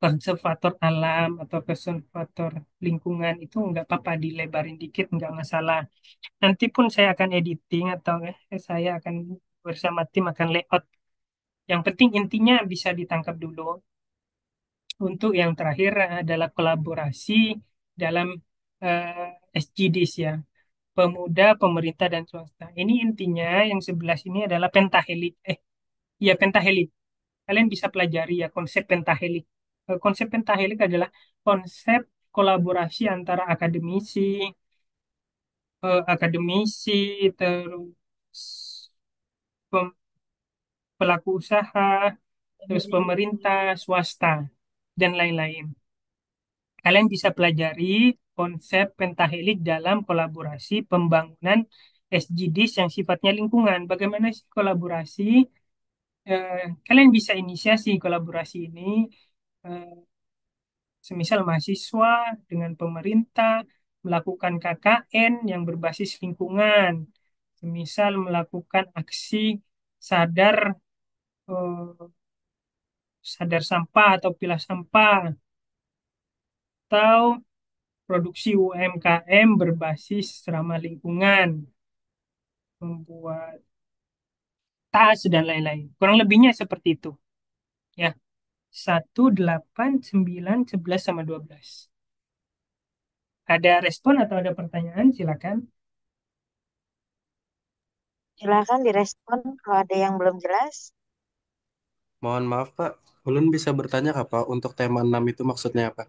konservator alam atau konservator lingkungan itu nggak apa-apa dilebarin dikit nggak masalah. Nanti pun saya akan editing atau saya akan bersama tim akan layout. Yang penting intinya bisa ditangkap dulu. Untuk yang terakhir adalah kolaborasi dalam SGDs ya, pemuda, pemerintah dan swasta. Ini intinya yang 11 ini adalah pentahelik. Iya pentahelik. Kalian bisa pelajari ya konsep pentahelik. Konsep pentahelik adalah konsep kolaborasi antara akademisi, terus pem- pelaku usaha, terus pemerintah, swasta, dan lain-lain. Kalian bisa pelajari konsep pentahelik dalam kolaborasi pembangunan SDGs yang sifatnya lingkungan. Bagaimana sih kolaborasi? Kalian bisa inisiasi kolaborasi ini, eh, semisal mahasiswa dengan pemerintah melakukan KKN yang berbasis lingkungan, semisal melakukan aksi sadar eh, sadar sampah atau pilah sampah, atau produksi UMKM berbasis ramah lingkungan, membuat tas dan lain-lain. Kurang lebihnya seperti itu. Ya, 1, 8, 9, 11 sama 12. Ada respon atau ada pertanyaan? Silakan. Silakan direspon kalau ada yang belum jelas. Mohon maaf Pak, Ulun bisa bertanya nggak Pak untuk tema 6 itu maksudnya apa?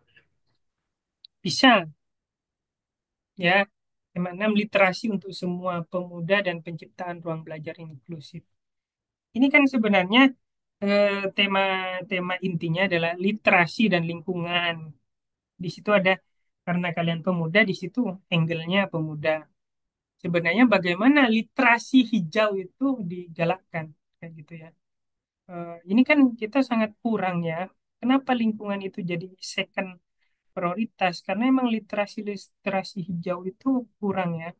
Bisa, ya. Tema 6, literasi untuk semua pemuda dan penciptaan ruang belajar inklusif. Ini kan sebenarnya tema-tema intinya adalah literasi dan lingkungan. Di situ ada karena kalian pemuda, di situ angle-nya pemuda. Sebenarnya bagaimana literasi hijau itu digalakkan kayak gitu ya. Ini kan kita sangat kurang ya. Kenapa lingkungan itu jadi second prioritas? Karena emang literasi literasi hijau itu kurang ya.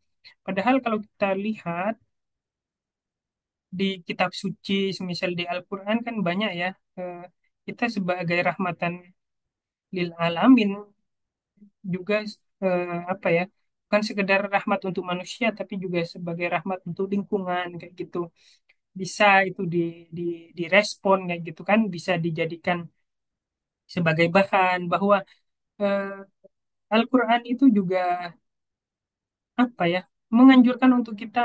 Padahal kalau kita lihat di kitab suci, misal di Al-Quran kan banyak ya eh, kita sebagai rahmatan lil alamin juga apa ya, bukan sekedar rahmat untuk manusia tapi juga sebagai rahmat untuk lingkungan kayak gitu. Bisa itu di direspon kayak gitu kan, bisa dijadikan sebagai bahan bahwa eh, Al-Quran itu juga apa ya, menganjurkan untuk kita,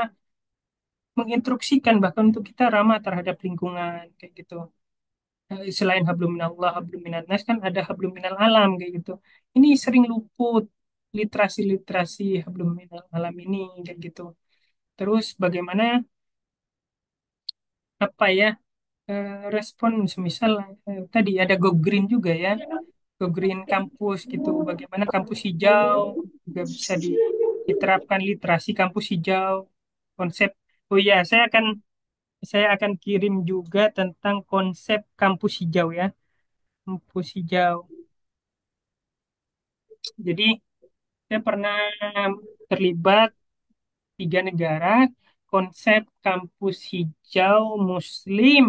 menginstruksikan bahkan untuk kita ramah terhadap lingkungan kayak gitu. Selain hablum minallah, hablum minannas kan ada hablum minal alam kayak gitu. Ini sering luput literasi-literasi hablum minal alam ini kayak gitu. Terus bagaimana apa ya, respon semisal tadi ada Go Green juga ya, Go Green kampus gitu. Bagaimana kampus hijau juga bisa diterapkan literasi kampus hijau, konsep. Oh iya, saya akan kirim juga tentang konsep kampus hijau ya, kampus hijau. Jadi saya pernah terlibat 3 negara konsep kampus hijau Muslim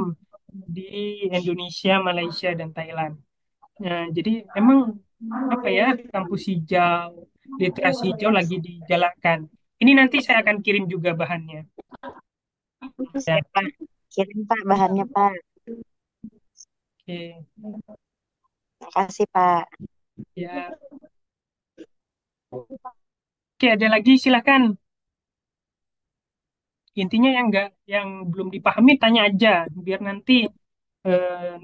di Indonesia, Malaysia, dan Thailand. Nah, jadi emang apa ya, kampus hijau, literasi hijau lagi dijalankan. Ini nanti saya akan kirim juga bahannya. Ya, Siap, Pak. Kirim, Pak, bahannya, Pak. oke. Makasih, Pak. Ya, oke, ada lagi silakan. Intinya yang enggak, yang belum dipahami tanya aja, biar nanti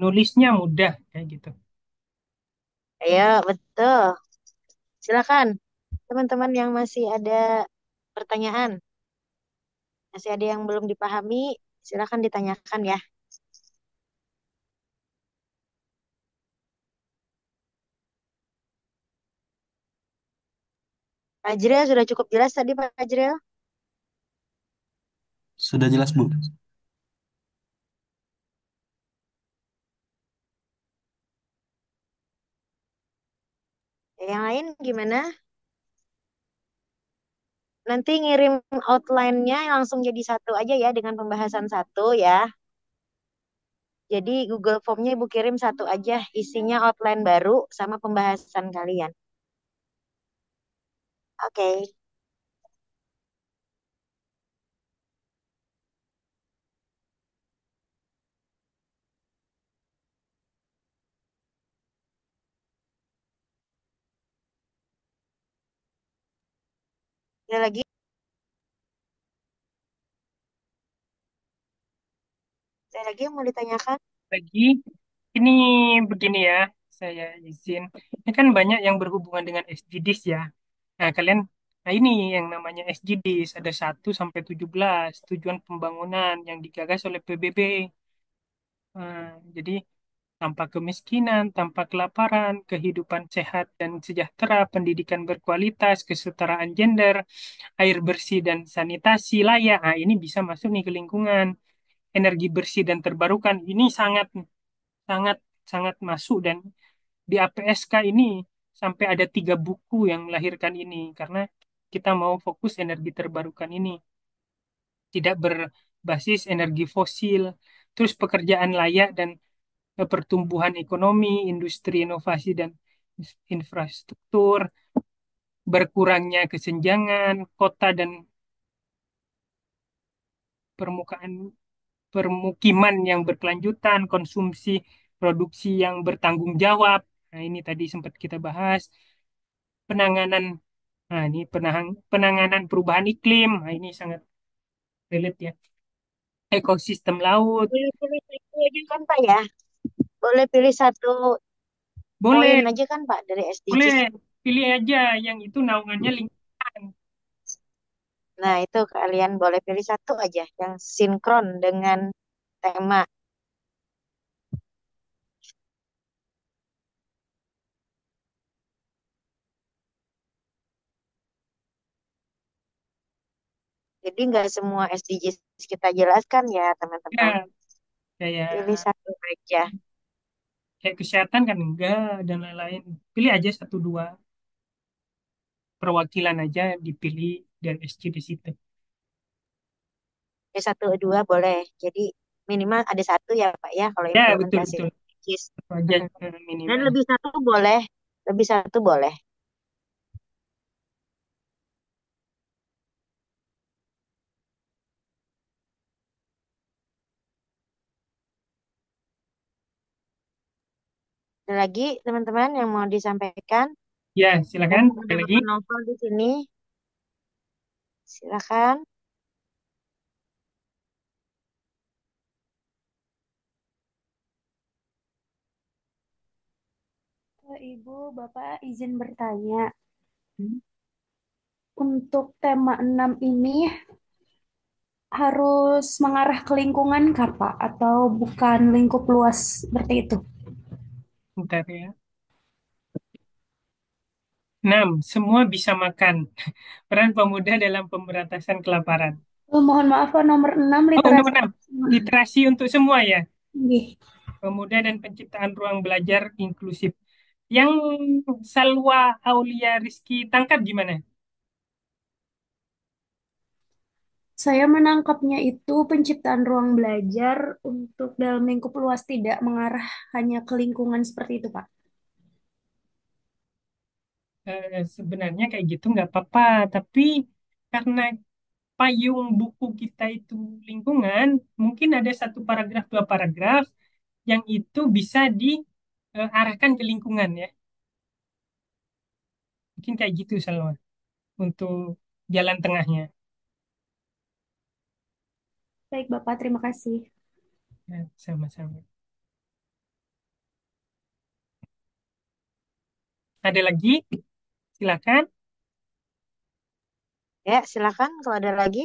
nulisnya mudah kayak gitu. Ayo, betul. Silakan, teman-teman yang masih ada pertanyaan, masih ada yang belum dipahami, silakan ditanyakan ya. Pak Ajril sudah cukup jelas tadi, Pak Ajril? Sudah jelas, Bu. Yang lain gimana? Nanti ngirim outline-nya langsung jadi satu aja ya dengan pembahasan satu ya. Jadi Google Form-nya Ibu kirim satu aja, isinya outline baru sama pembahasan kalian. Oke, ada lagi? Ada lagi yang mau ditanyakan? Lagi, ini begini ya, saya izin. Ini kan banyak yang berhubungan dengan SDGs ya. Nah, kalian, nah ini yang namanya SDGs, ada 1 sampai 17 tujuan pembangunan yang digagas oleh PBB. Nah, jadi tanpa kemiskinan, tanpa kelaparan, kehidupan sehat dan sejahtera, pendidikan berkualitas, kesetaraan gender, air bersih dan sanitasi layak. Nah, ini bisa masuk nih ke lingkungan. Energi bersih dan terbarukan ini sangat sangat sangat masuk, dan di APSK ini sampai ada 3 buku yang melahirkan ini karena kita mau fokus energi terbarukan ini, tidak berbasis energi fosil. Terus pekerjaan layak dan pertumbuhan ekonomi, industri inovasi dan infrastruktur, berkurangnya kesenjangan, kota dan permukaan permukiman yang berkelanjutan, konsumsi produksi yang bertanggung jawab. Nah, ini tadi sempat kita bahas. Penanganan, nah ini penanganan perubahan iklim. Nah, ini sangat relate ya. Ekosistem laut. Boleh pilih satu aja kan Pak ya? Boleh pilih satu poin Boleh, aja kan Pak dari boleh. SDGs? Pilih aja yang itu naungannya lingkungan. Nah, itu kalian boleh pilih satu aja yang sinkron dengan tema. Jadi nggak semua SDGs kita jelaskan ya teman-teman. Ya, kayak Pilih satu aja. kayak kesehatan kan enggak, dan lain-lain. Pilih aja 1 2 perwakilan aja dipilih dan SC di situ. Satu dua boleh. Jadi minimal ada satu ya Pak ya kalau Ya, betul implementasi betul. Cis. Itu aja Dan minimal. lebih satu boleh. Lebih satu boleh. Ada lagi teman-teman yang mau disampaikan? Ya, silakan. Mumpung Ada ada lagi? Bapak Novel di sini, silakan. Ibu, Bapak izin bertanya. Hmm. Untuk tema 6 ini harus mengarah ke lingkungan kah, Pak? Atau bukan lingkup luas seperti itu? Bentar ya. 6. Semua bisa makan. Peran pemuda dalam pemberantasan kelaparan. Oh, mohon maaf, Pak, nomor 6 Oh, nomor literasi. 6. Literasi untuk semua ya. Nggih. Pemuda dan penciptaan ruang belajar inklusif. Yang Salwa Aulia Rizky tangkap gimana? Saya menangkapnya itu penciptaan ruang belajar untuk dalam lingkup luas tidak mengarah hanya ke lingkungan seperti itu, Pak. Sebenarnya kayak gitu nggak apa-apa, tapi karena payung buku kita itu lingkungan, mungkin ada satu paragraf, dua paragraf yang itu bisa diarahkan ke lingkungan ya. Mungkin kayak gitu Salwa untuk jalan tengahnya. Baik, Bapak, terima kasih. Ya, sama-sama. Ada lagi? Silakan. Ya, silakan kalau ada lagi.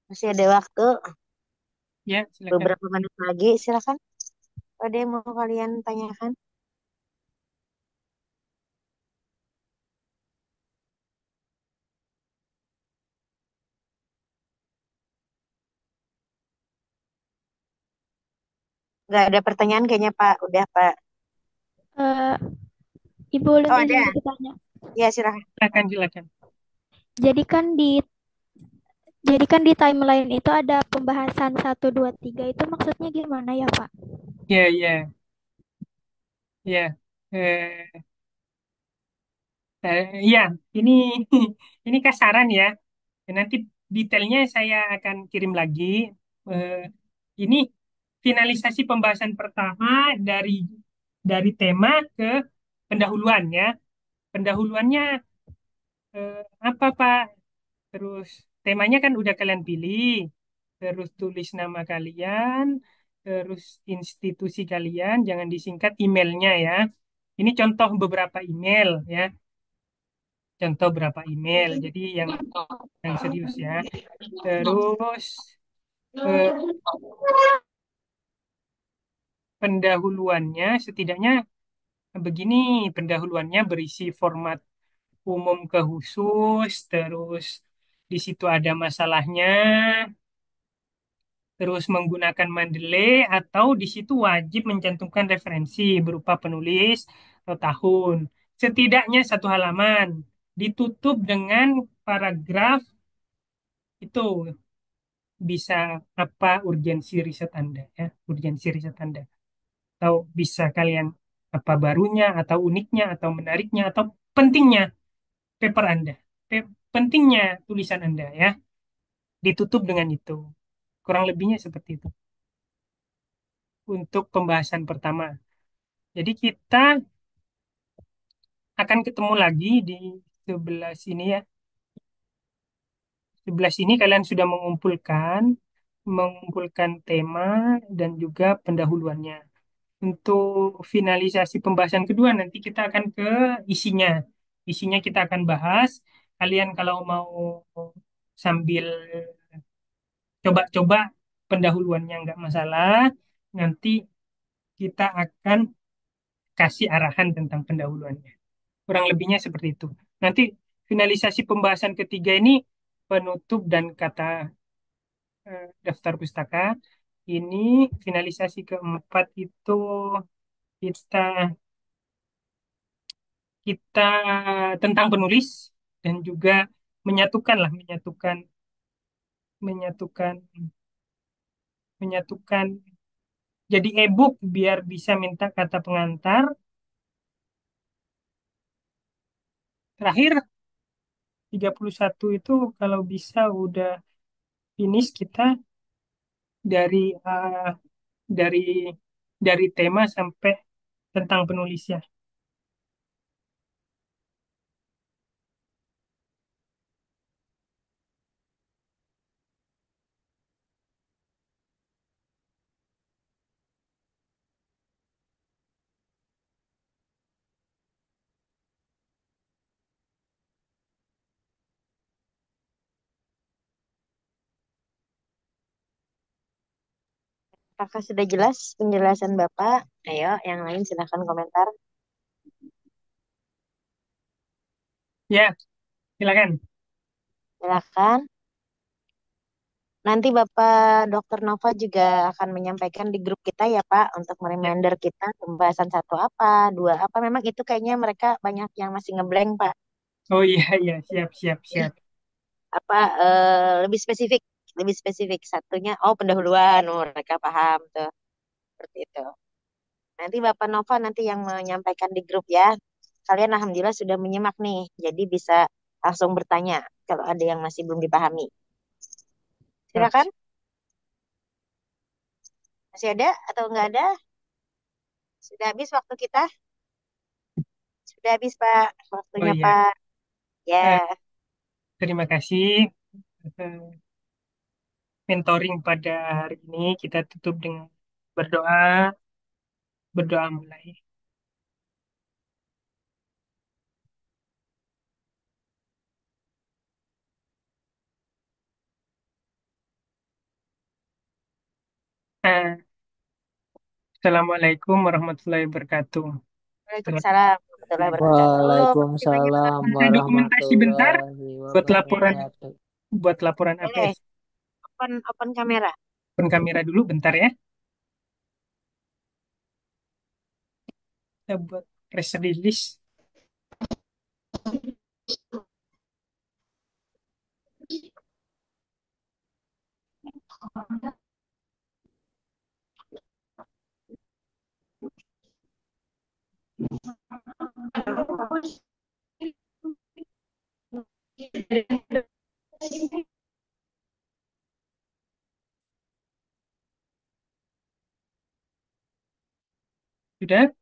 Masih ada waktu Ya, silakan. beberapa menit lagi. Silakan. Ada yang mau kalian tanyakan? Nggak ada pertanyaan kayaknya Pak. Udah Pak. Eh, Ibu Ulun Oh izin ada. bertanya. Ya silakan. Silakan, silakan. Jadi kan di jadi kan di timeline itu ada pembahasan 1, 2, 3 itu maksudnya gimana ya, Pak? Ya, ya, ya. Eh, ya, ini ini kasaran ya. Nanti detailnya saya akan kirim lagi. Eh, ini finalisasi pembahasan pertama dari tema ke pendahuluan ya. Pendahuluannya eh, apa Pak? Terus temanya kan udah kalian pilih. Terus tulis nama kalian, terus institusi kalian, jangan disingkat emailnya ya. Ini contoh beberapa email ya. Contoh berapa email. Jadi yang serius ya. Terus eh, pendahuluannya setidaknya begini, pendahuluannya berisi format umum ke khusus, terus di situ ada masalahnya, terus menggunakan Mendeley atau di situ wajib mencantumkan referensi berupa penulis atau tahun. Setidaknya satu halaman ditutup dengan paragraf itu bisa apa urgensi riset Anda ya, urgensi riset Anda. Atau bisa kalian apa barunya atau uniknya atau menariknya atau pentingnya paper Anda. Pentingnya tulisan Anda ya. Ditutup dengan itu. Kurang lebihnya seperti itu untuk pembahasan pertama. Jadi kita akan ketemu lagi di sebelah sini ya. Sebelah sini kalian sudah mengumpulkan tema dan juga pendahuluannya. Untuk finalisasi pembahasan kedua nanti kita akan ke isinya. Isinya kita akan bahas. Kalian kalau mau sambil coba-coba pendahuluannya nggak masalah, nanti kita akan kasih arahan tentang pendahuluannya. Kurang lebihnya seperti itu. Nanti finalisasi pembahasan ketiga ini penutup dan kata daftar pustaka. Ini finalisasi keempat itu kita kita tentang penulis dan juga menyatukan lah, menyatukan, menyatukan jadi e-book biar bisa minta kata pengantar. Terakhir 31 itu kalau bisa udah finish kita dari eh, dari dari tema sampai tentang penulisnya. Apakah sudah jelas penjelasan Bapak? Ayo, yang lain silahkan komentar. Ya, silakan. Silakan. Nanti Bapak Dr. Nova juga akan menyampaikan di grup kita ya Pak untuk Ya. mereminder kita pembahasan satu apa, dua apa. Memang itu kayaknya mereka banyak yang masih ngeblank Pak. Oh iya iya, siap siap siap. Apa lebih spesifik satunya oh pendahuluan, oh, mereka paham tuh seperti itu. Nanti Bapak Nova nanti yang menyampaikan di grup ya. Kalian alhamdulillah sudah menyimak nih, jadi bisa langsung bertanya kalau ada yang masih belum dipahami. Siap. Silakan. Masih ada atau enggak ada? Sudah habis waktu kita? Sudah habis, Pak. Oh Waktunya, iya, Pak. Ya, Eh, terima kasih eh, mentoring pada hari ini. Kita tutup dengan berdoa, berdoa mulai. Eh, Assalamualaikum warahmatullahi wabarakatuh. Setelah Waalaikumsalam warahmatullahi wabarakatuh. Makasih banyak, Waalaikumsalam Bapak. ada dokumentasi bentar warahmatullahi buat laporan wabarakatuh. Boleh, APS. open kamera. Open kamera dulu bentar ya. Kita buat press release. Sudah,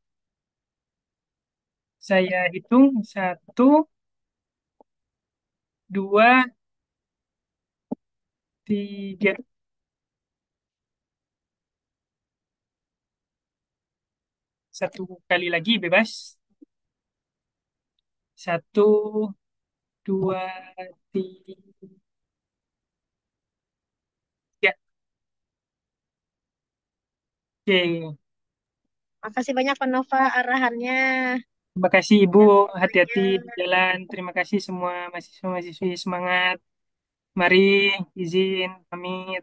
saya hitung 1, 2, 3. Satu kali lagi bebas. 1, 2, 3. Oke. Makasih banyak, Pak Nova, arahannya. Terima kasih Ibu. Dan Hati-hati semuanya. di jalan. Terima kasih semua mahasiswa-mahasiswi. Semangat. Mari izin pamit.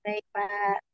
Baik, Pak.